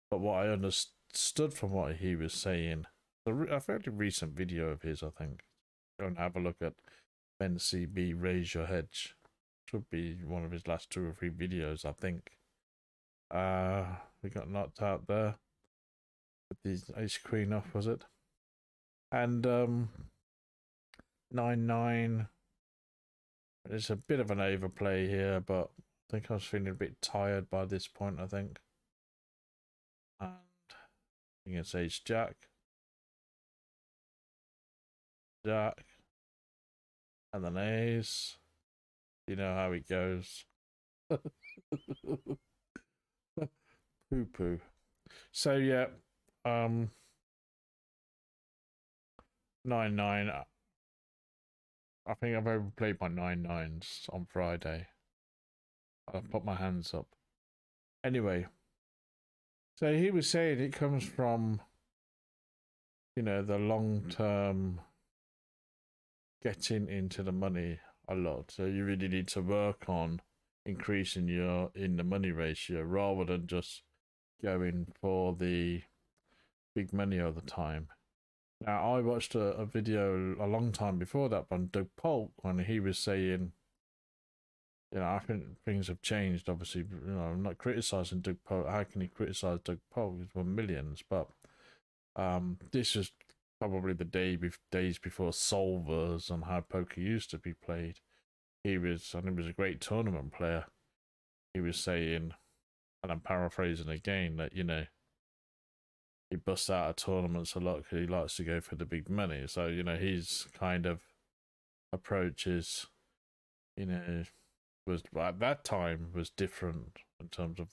but what I understood from what he was saying, a fairly recent video of his, I think. Go and have a look at Ben CB Raise Your Hedge. Should be one of his last 2 or 3 videos, I think. We got knocked out there with the ace queen off, was it? And 9-9. It's a bit of an overplay here, but I think I was feeling a bit tired by this point, I think. And I think it's ace jack. Jack. And then ace. You know how it goes. Poo. So yeah, 9-9. I think I've overplayed my 9-9s on Friday. I've put my hands up. Anyway, so he was saying it comes from, you know, the long-term getting into the money a lot. So you really need to work on increasing your in the money ratio rather than just going for the big money all the time. Now, I watched a video a long time before that on Doug Polk when he was saying, you know, I think things have changed. Obviously, you know, I'm not criticizing Doug Polk. How can you criticize Doug Polk? He's won millions, but this is probably the days before solvers and how poker used to be played. I think he was a great tournament player. He was saying, and I'm paraphrasing again, that, you know, he busts out of tournaments a lot because he likes to go for the big money. So, you know, his kind of approach is, you know, was at that time was different in terms of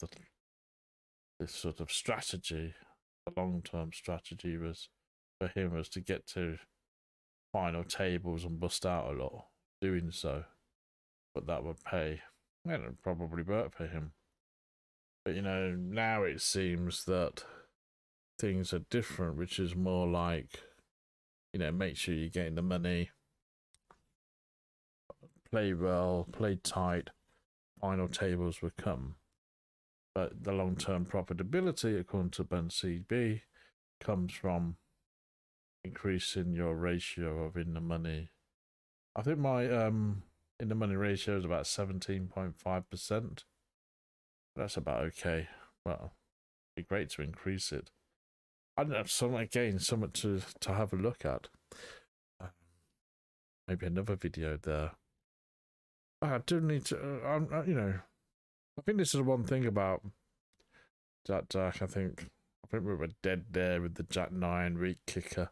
this sort of strategy. The long-term strategy was for him was to get to final tables and bust out a lot doing so, but that would pay. It would probably work for him. But, you know, now it seems that things are different, which is more like, you know, make sure you're getting the money, play well, play tight, final tables will come. But the long-term profitability, according to Ben CB, comes from increasing your ratio of in the money. I think my in the money ratio is about 17.5%. That's about okay. Well, it'd be great to increase it. I don't know, something to have a look at. Maybe another video there. I do need to, you know, I think this is one thing about Jack. I think we were dead there with the Jack 9 weak kicker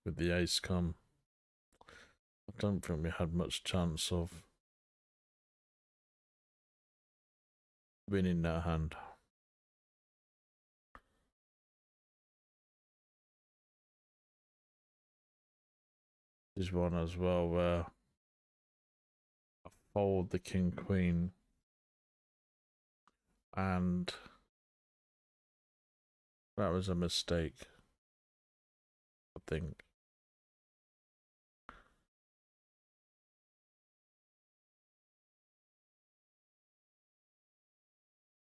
with the ace come. I don't think we had much chance of winning that hand. This one as well where I fold the king queen and that was a mistake, I think.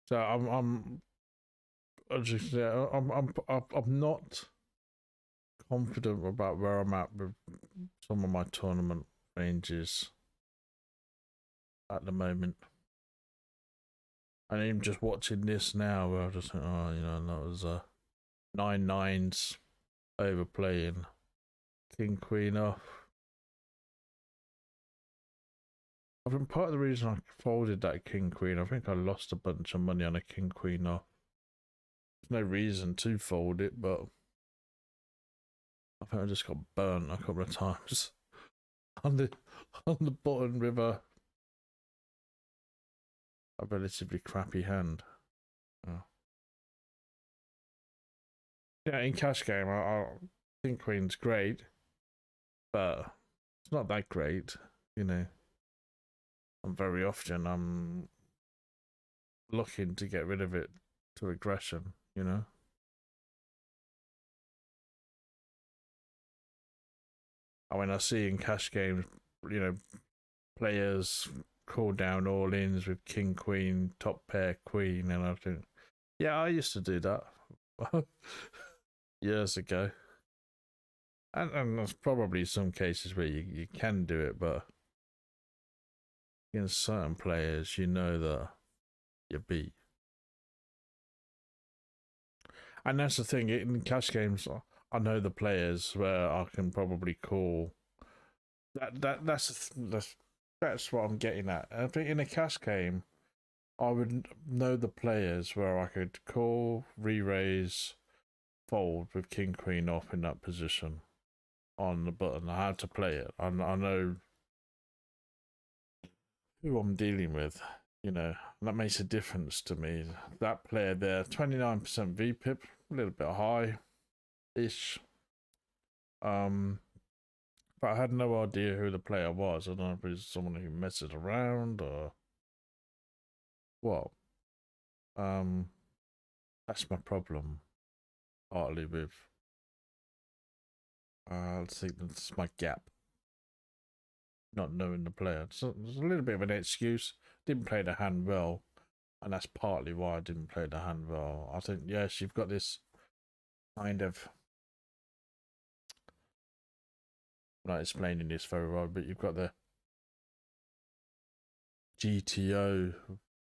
So I'm not confident about where I'm at with some of my tournament ranges at the moment. And even just watching this now, where I just think, oh, you know, that was 9-9s overplaying, king queen off. I think part of the reason I folded that king queen, I think I lost a bunch of money on a king queen off. There's no reason to fold it, but I think I just got burnt a couple of times on the button with a relatively crappy hand. Oh. Yeah, in cash game, I think queen's great, but it's not that great, you know. And very often I'm looking to get rid of it to aggression, you know. And when I see in cash games, you know, players call down all ins with king queen, top pair queen, and I think, yeah, I used to do that years ago. And there's probably some cases where you can do it, but in certain players, you know that you beat. And that's the thing, in cash games, I know the players where I can probably call. That's what I'm getting at. I think in a cash game, I would know the players where I could call, re-raise, fold with king queen off in that position on the button. I how to play it. I know who I'm dealing with. You know, that makes a difference to me. That player there, 29% VPIP, a little bit high-ish. But I had no idea who the player was. I don't know if it was someone who messes around or what. That's my problem, partly with I think that's my gap. Not knowing the player. So there's a little bit of an excuse. Didn't play the hand well, and that's partly why I didn't play the hand well. I think, yes, you've got this kind of, I'm not explaining this very well, but you've got the GTO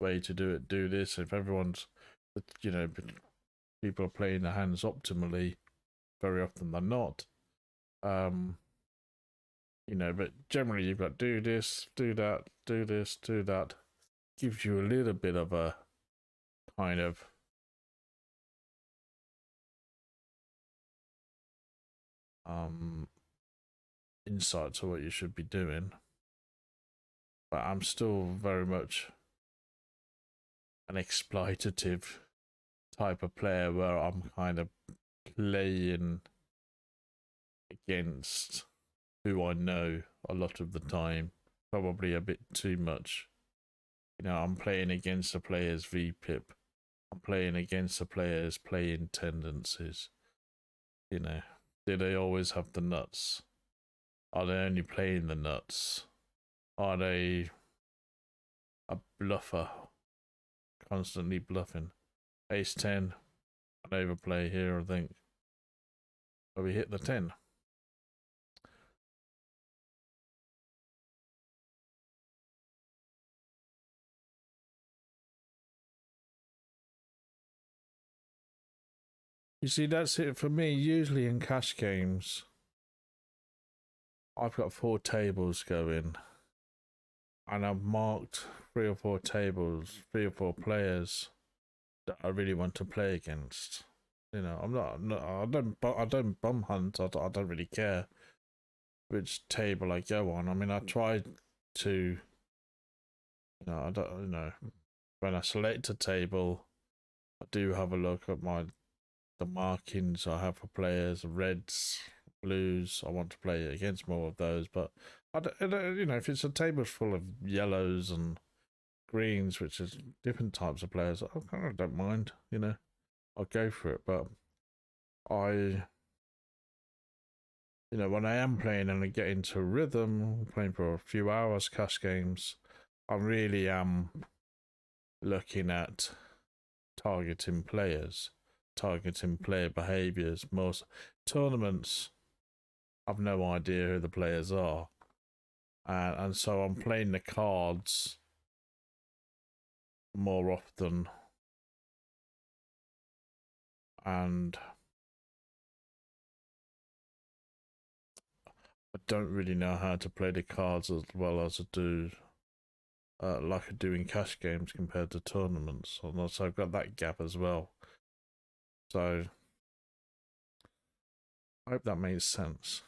way to do it. Do this. If everyone's, you know, people are playing the hands optimally, very often they're not. You know, but generally you've got do this, do that, do this, do that. Gives you a little bit of a kind of insight to what you should be doing. But I'm still very much an exploitative type of player where I'm kind of playing against who I know a lot of the time, probably a bit too much. You know, I'm playing against the player's VPIP. I'm playing against the player's playing tendencies. You know, do they always have the nuts? Are they only playing the nuts? Are they a bluffer? Constantly bluffing. Ace 10, an overplay here, I think. But we hit the 10. You see, that's it for me. Usually in cash games, I've got 4 tables going, and I've marked 3 or 4 tables, 3 or 4 players that I really want to play against. You know, I don't bum hunt. I don't really care which table I go on. I mean, I try to, I don't, when I select a table, I do have a look at the markings I have for players, reds, blues. I want to play against more of those, but if it's a table full of yellows and greens, which is different types of players, I kind of don't mind. I'll go for it. But when I am playing and I get into rhythm, playing for a few hours, cash games, I really am looking at targeting players, targeting player behaviors. Most tournaments, I've no idea who the players are, and so I'm playing the cards more often, and I don't really know how to play the cards as well as I do, like I do in cash games compared to tournaments. And also I've got that gap as well. So I hope that makes sense.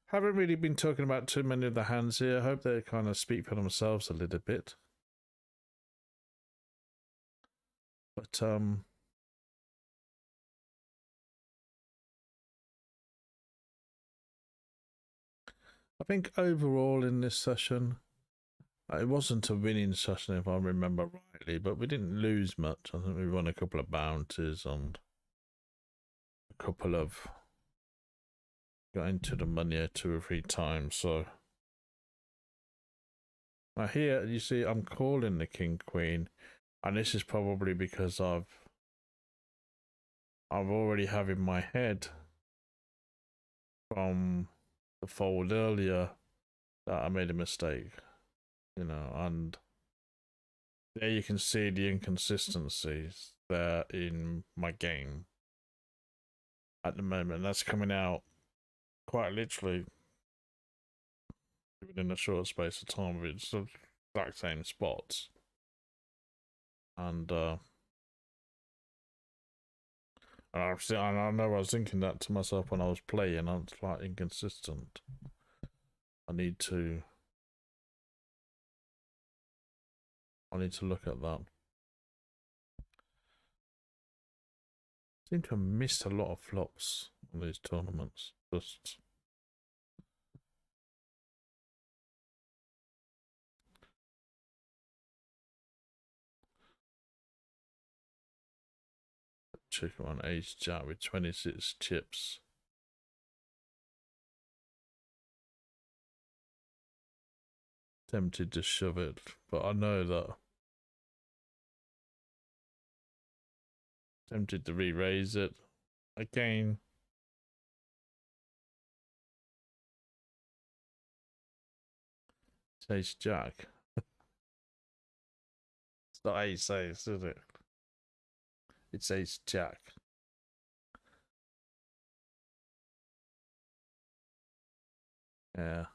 Haven't really been talking about too many of the hands here. I hope they kind of speak for themselves a little bit. But I think overall in this session, it wasn't a winning session if I remember rightly, but we didn't lose much. I think we won a couple of bounties and a couple of got into the money 2 or 3 times. So now here you see I'm calling the king queen, and this is probably because I've already have in my head from the fold earlier that I made a mistake, and there you can see the inconsistencies there in my game at the moment. That's coming out quite literally within a short space of time. It's the exact same spots, and I know I was thinking that to myself when I was playing. I was like inconsistent. I need to look at that. Seem to have missed a lot of flops on these tournaments. Just check on ace jack with 26 chips. Tempted to shove it, but I know that. Tempted to re-raise it again. It's ace jack. It's not ace ace, is it? It's ace jack. Yeah.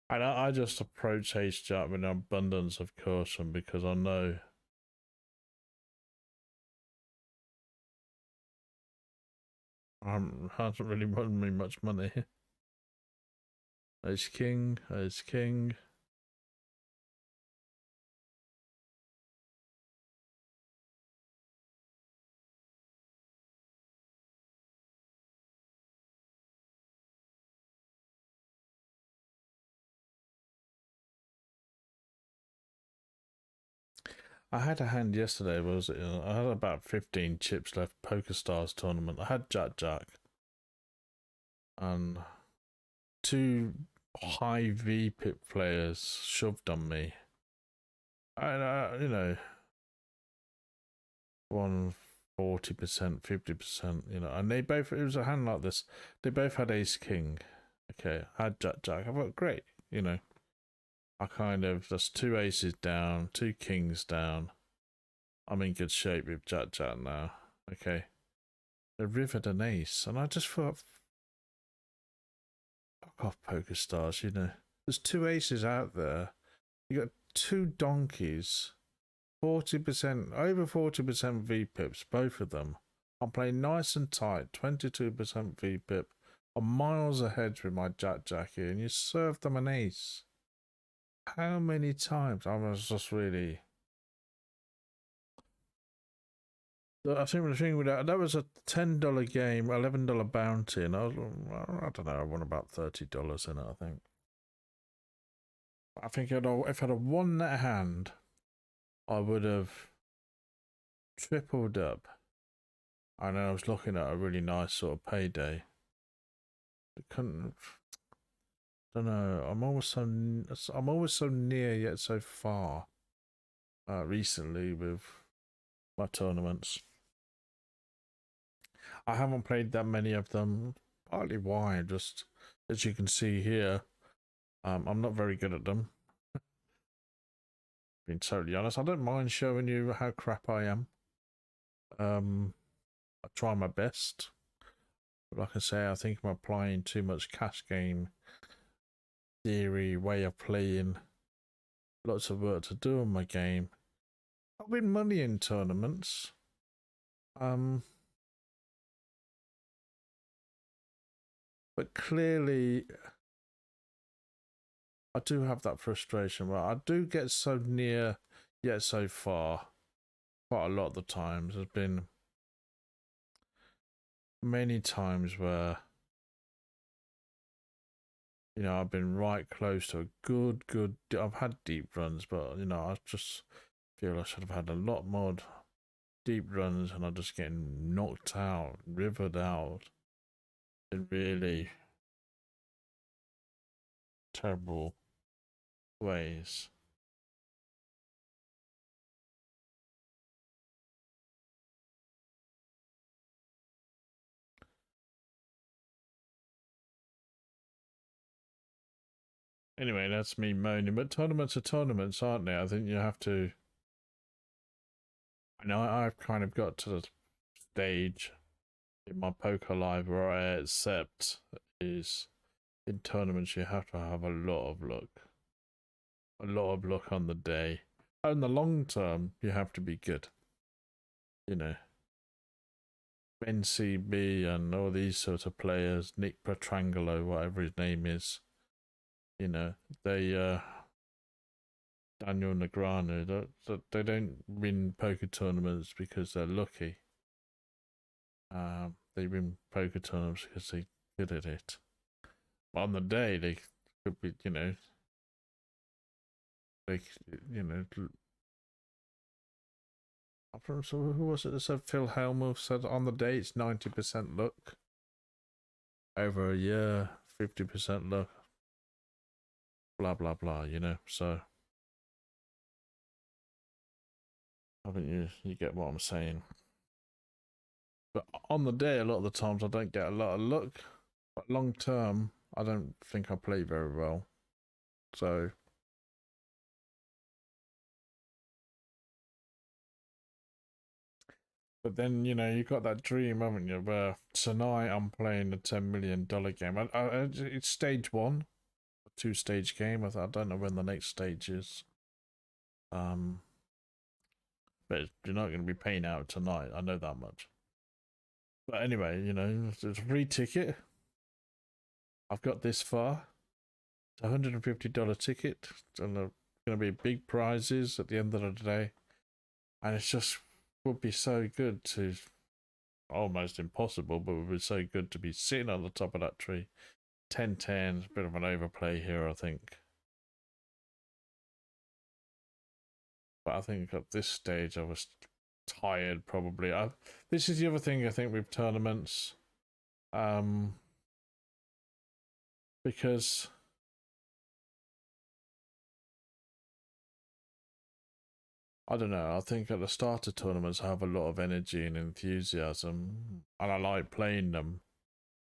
And I just approach ace jack with an abundance of caution because I know hasn't really won me much money. Ace king, ace king. I had a hand yesterday, was it? I had about 15 chips left, Poker Stars tournament. I had Jack Jack. And 2 high VPIP players shoved on me. And, you know, 140%, 50%, you know, and they both, it was a hand like this. They both had ace king. Okay, I had Jack Jack. I thought, great, you know. I kind of, that's 2 aces down, 2 kings down. I'm in good shape with Jack Jack now. Okay. They rivered an ace, and I just thought, fuck off, Poker Stars, you know. There's 2 aces out there. You got 2 donkeys, 40%, over 40% VPIPs, both of them. I'm playing nice and tight, 22% VPIP. I'm miles ahead with my Jack Jack here, and you served them an ace. How many times? I was just really. I think the thing with that was a $10 game, $11 bounty, and I don't know, I won about $30 in it, I think. I think if I'd have won that hand, I would have tripled up. And then I was looking at a really nice sort of payday. I couldn't. Don't know. I'm always so near yet so far. Recently with my tournaments, I haven't played that many of them. Partly why, just as you can see here, I'm not very good at them. Being totally honest, I don't mind showing you how crap I am. I try my best. But like I say, I think I'm applying too much cash game theory, way of playing. Lots of work to do on my game. I win money in tournaments. But clearly I do have that frustration where I do get so near yet so far. Quite a lot of the times. There's been many times where, you know, I've been right close to a good, I've had deep runs, but, you know, I just feel I should have had a lot more deep runs and I'm just getting knocked out, rivered out in really terrible ways. Anyway, that's me moaning, but tournaments are tournaments, aren't they? I think you have to. I know I've kind of got to the stage in my poker life where I accept is in tournaments you have to have a lot of luck. A lot of luck on the day. In the long term, you have to be good. You know, Ben CB and all these sort of players, Nick Petrangelo, whatever his name is, you know, they Daniel Negreanu, they don't win poker tournaments because they're lucky. they win poker tournaments because they're good at it. But on the day, they could be, you know, like, you know, so who was it that said? Phil Hellmuth said on the day it's 90% luck. Over a year, 50% luck. Blah blah blah. You know, so I think you get what I'm saying. But on the day, a lot of the times I don't get a lot of luck. But long term, I don't think I play very well. So. But then, you know, you got that dream, haven't you, where tonight I'm playing a $10 million game. It's stage one, a two-stage game. I don't know when the next stage is. But you're not going to be paying out tonight. I know that much. But anyway, you know, it's a free ticket. I've got this far. It's a $150 ticket. And there are going to be big prizes at the end of the day. And it's just would be so good to, almost impossible, but it would be so good to be sitting on the top of that tree. 10-10, a bit of an overplay here, I think. But I think at this stage I was tired, probably. This is the other thing I think with tournaments. Because I don't know, I think at the start of tournaments I have a lot of energy and enthusiasm, and I like playing them,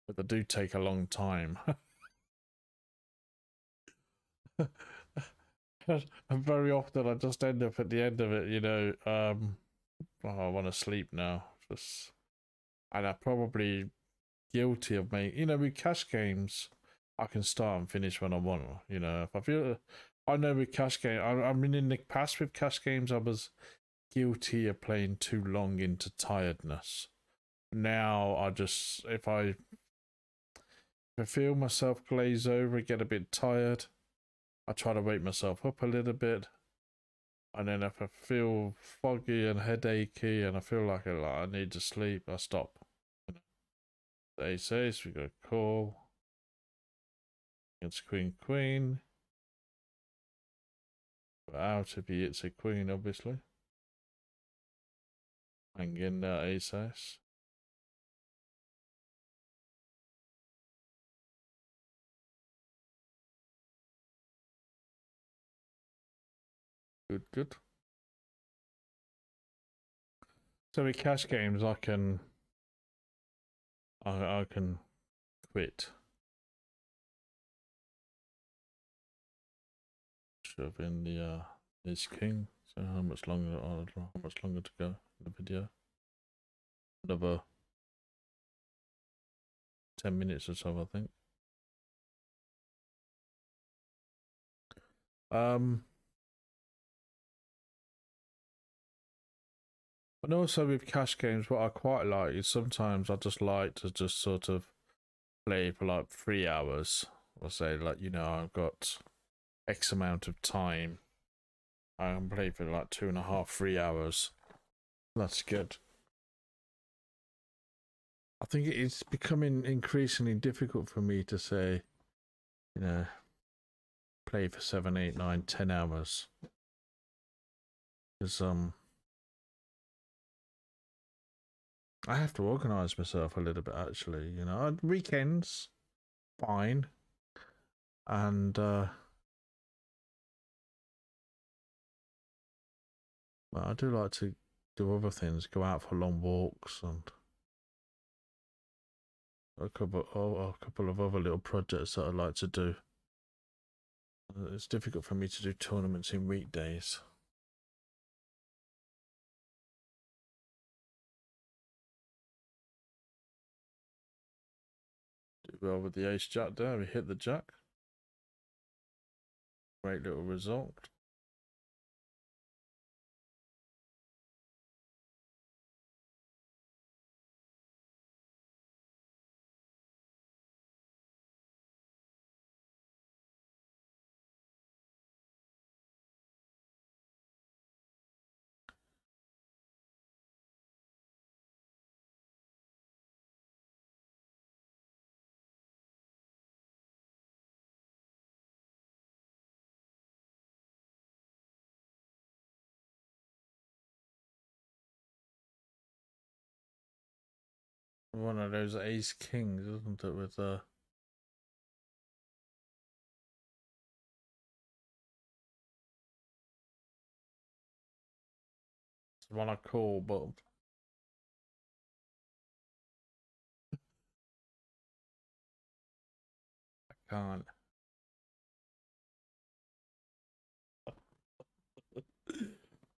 but they do take a long time. And very often I just end up at the end of it, you know, oh, I want to sleep now. Just, and I'm probably guilty of making, you know, with cash games, I can start and finish when I want. You know, if I feel, I know with cash game, I mean, in the past with cash games, I was guilty of playing too long into tiredness. Now I just, if I feel myself glaze over, get a bit tired, I try to wake myself up a little bit. And then if I feel foggy and headachy and I feel like I need to sleep, I stop. Ace ace, we got a call. Against queen queen. We're out if he hits a queen, obviously. Hang in there, ace ace. Good, good. So with cash games, I can quit. Shove in the ace king. So how much longer? How much longer to go in the video? Another 10 minutes or so, I think. And also with cash games, what I quite like is sometimes I just like to just sort of play for like 3 hours. Or say like, you know, I've got X amount of time. I can play for like 2.5, 3 hours. That's good. I think it's becoming increasingly difficult for me to say, you know, play for 7, 8, 9, 10 hours. Because I have to organise myself a little bit actually, you know. Weekends, fine. And well, I do like to do other things, go out for long walks and a couple of other little projects that I like to do. It's difficult for me to do tournaments in weekdays. Do well with the ace jack there. We hit the jack. Great little result. one of those ace kings, isn't it? With the one I call, but I can't.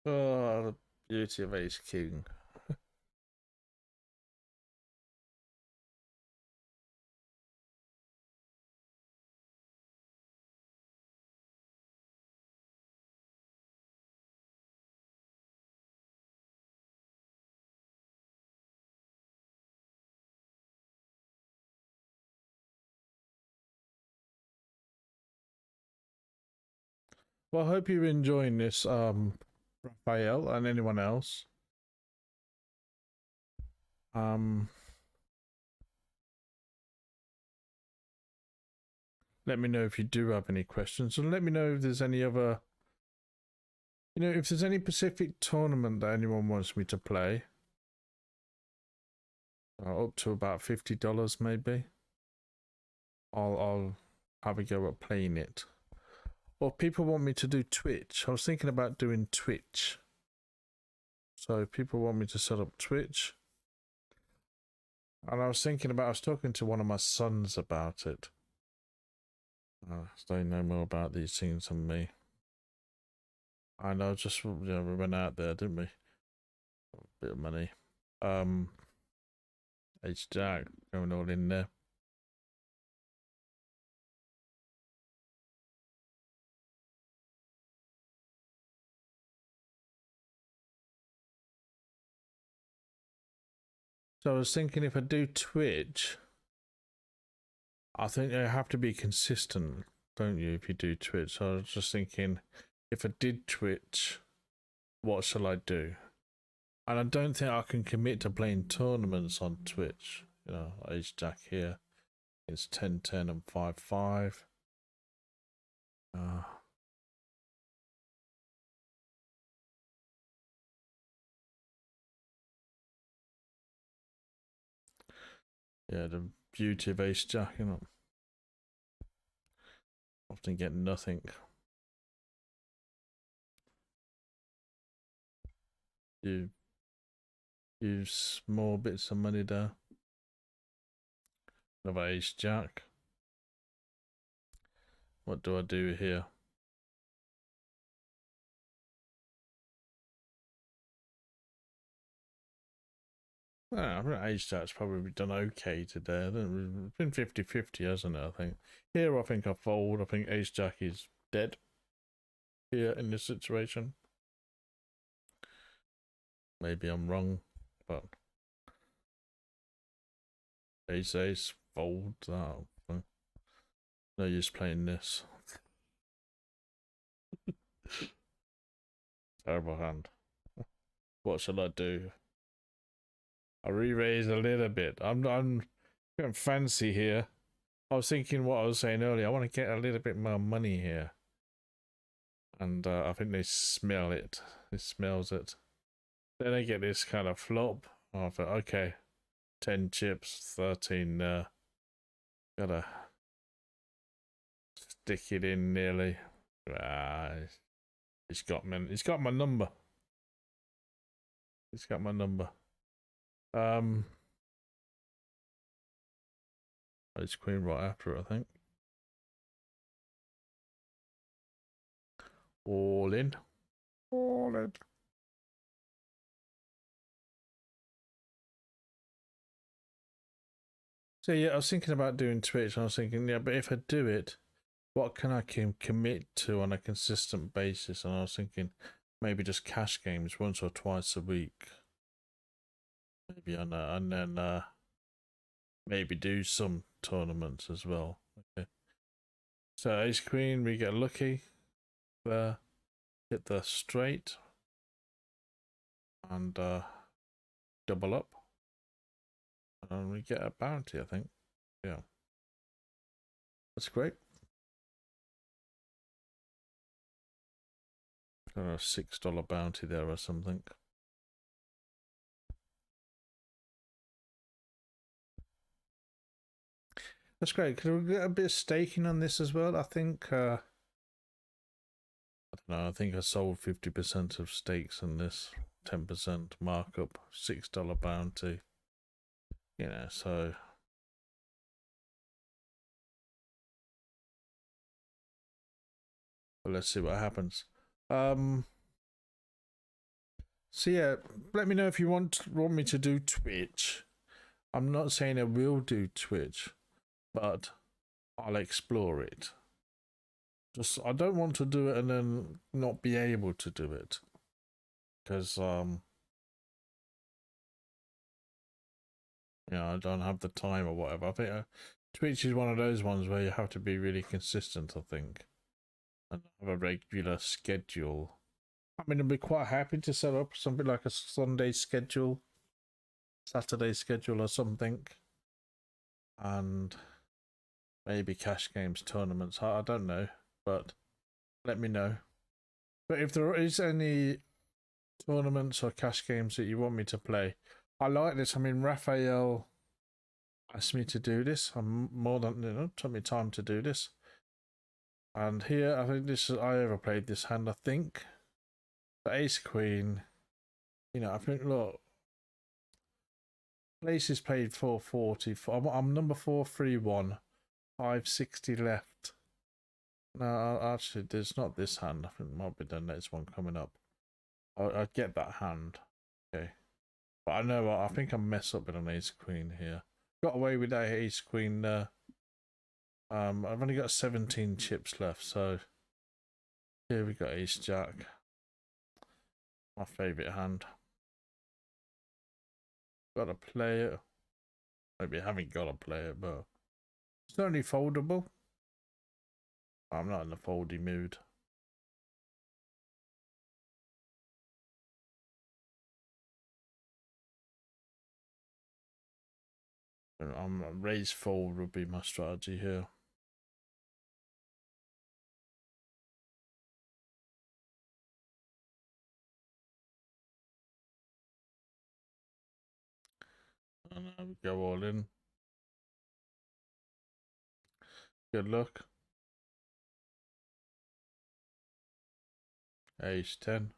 Oh, the beauty of ace king. Well, I hope you're enjoying this, Raphael, and anyone else. Let me know if you do have any questions, and let me know if there's any other, if there's any Pacific tournament that anyone wants me to play. Up to about $50 maybe. I'll have a go at playing it. Or people want me to do Twitch. I was thinking about doing Twitch. So people want me to set up Twitch. And I was talking to one of my sons about it. So they know more about these things than me. I know, just, we went out there, didn't we? A bit of money. H-Jack going all in there. So I was thinking, if I do Twitch, I think you have to be consistent, don't you, if you do Twitch? So I was just thinking, if I did Twitch, what shall I do? And I don't think I can commit to playing tournaments on Twitch. Ace Jack here. It's 10-10 and 5-5. Yeah, the beauty of Ace Jack, often get nothing. You use small bits of money there. Another Ace Jack. What do I do here? I think Ace Jack's probably done okay today. It's been 50-50, hasn't it? I think. Here, I think I fold. I think Ace Jack is dead here in this situation. Maybe I'm wrong, but Ace fold that. No use playing this. Terrible hand. What shall I do? I re-raise a little bit. I'm getting fancy here. I was thinking what I was saying earlier. I want to get a little bit more money here, and I think they smell it. It smells it. Then I get this kind of flop. I thought, okay, 10 chips, 13. Gotta stick it in nearly. He's got me. He's got my number. He's got my number. It's queen right after it, I think. All in. All in. So yeah, I was thinking about doing Twitch. And I was thinking, yeah, but if I do it, what can I commit to on a consistent basis? And I was thinking, maybe just cash games once or twice a week. Maybe on and then maybe do some tournaments as well. Okay. So ace queen, we get lucky. There, hit the straight, and double up, and we get a bounty. I think. Yeah, that's great. Got a $6 bounty there or something. That's great. Can we get a bit of staking on this as well? I think I don't know, I think I sold 50% of stakes on this, 10% markup, $6 bounty. You know, so well, let's see what happens. So yeah, let me know if you want me to do Twitch. I'm not saying I will do Twitch, but I'll explore it. Just I don't want to do it and then not be able to do it, because you know, I don't have the time or whatever. I think Twitch is one of those ones where you have to be really consistent, I think, and have a regular schedule. I mean, I'd be quite happy to set up something like a Sunday schedule, Saturday schedule or something, and maybe cash games tournaments. I don't know, but let me know. But if there is any tournaments or cash games that you want me to play, I like this. I mean, Raphael asked me to do this. I'm more than, you know, took me time to do this. And here, I think this is, I overplayed this hand, I think. The Ace Queen, you know, I think, look, places played 440. I'm number 431, 560 left. No, actually, there's not this hand. I think it might be the next one coming up. I'd get that hand. Okay. But I know I think I mess up with an Ace Queen here. Got away with that Ace Queen there. I've only got 17 chips left, so here we got Ace Jack. My favourite hand. Gotta play it. Maybe I haven't gotta play it, but it's only foldable. I'm not in the foldy mood. I'm raise fold would be my strategy here. And we go all in. Good luck. Ace 10.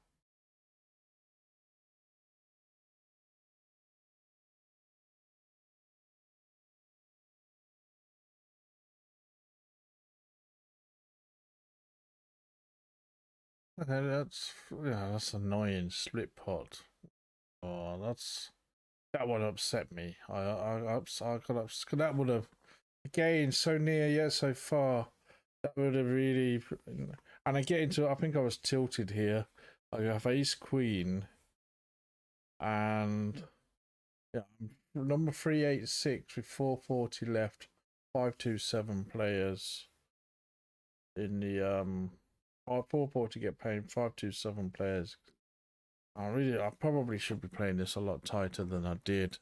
Okay, that's annoying. Split pot. Oh, that would upset me. I got upset. That would have, again, so near yet so far. That would have really, and I get into. I think I was tilted here. I have Ace Queen, and yeah, number 386 with 440 left, 527 players in the 440 get paid, 527 players. I probably should be playing this a lot tighter than I did.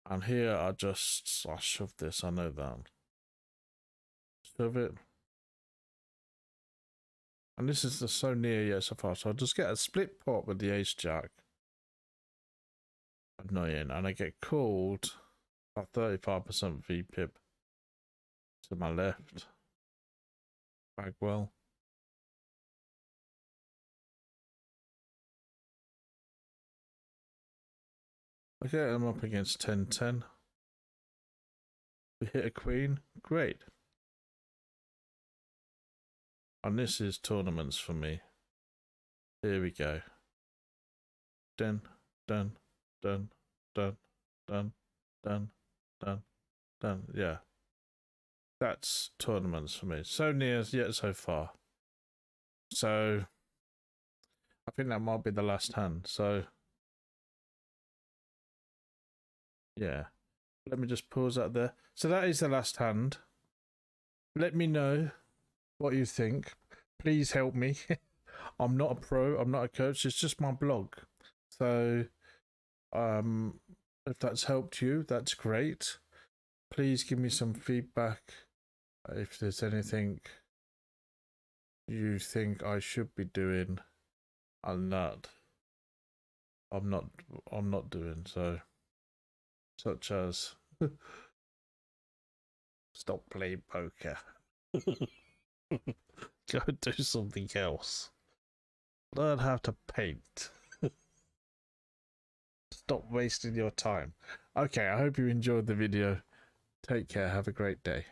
And here I shove this, I know that. Shove it. And this is so near yet so far. So I'll just get a split pot with the Ace Jack. Annoying. And I get called at 35% VPIP to my left. Bagwell. Okay, I'm up against 10-10. We hit a queen. Great. And this is tournaments for me. Here we go. Dun, dun, dun, dun, dun, dun, dun, dun. Yeah. That's tournaments for me. So near yet so far. So I think that might be the last hand. So yeah. Let me just pause that there. So that is the last hand. Let me know what you think. Please help me. I'm not a pro, I'm not a coach, it's just my blog. So if that's helped you, that's great. Please give me some feedback if there's anything you think I should be doing and that I'm not doing, so such as Stop playing poker. Go do something else. Learn how to paint. Stop wasting your time. Okay, I hope you enjoyed the video. Take care. Have a great day.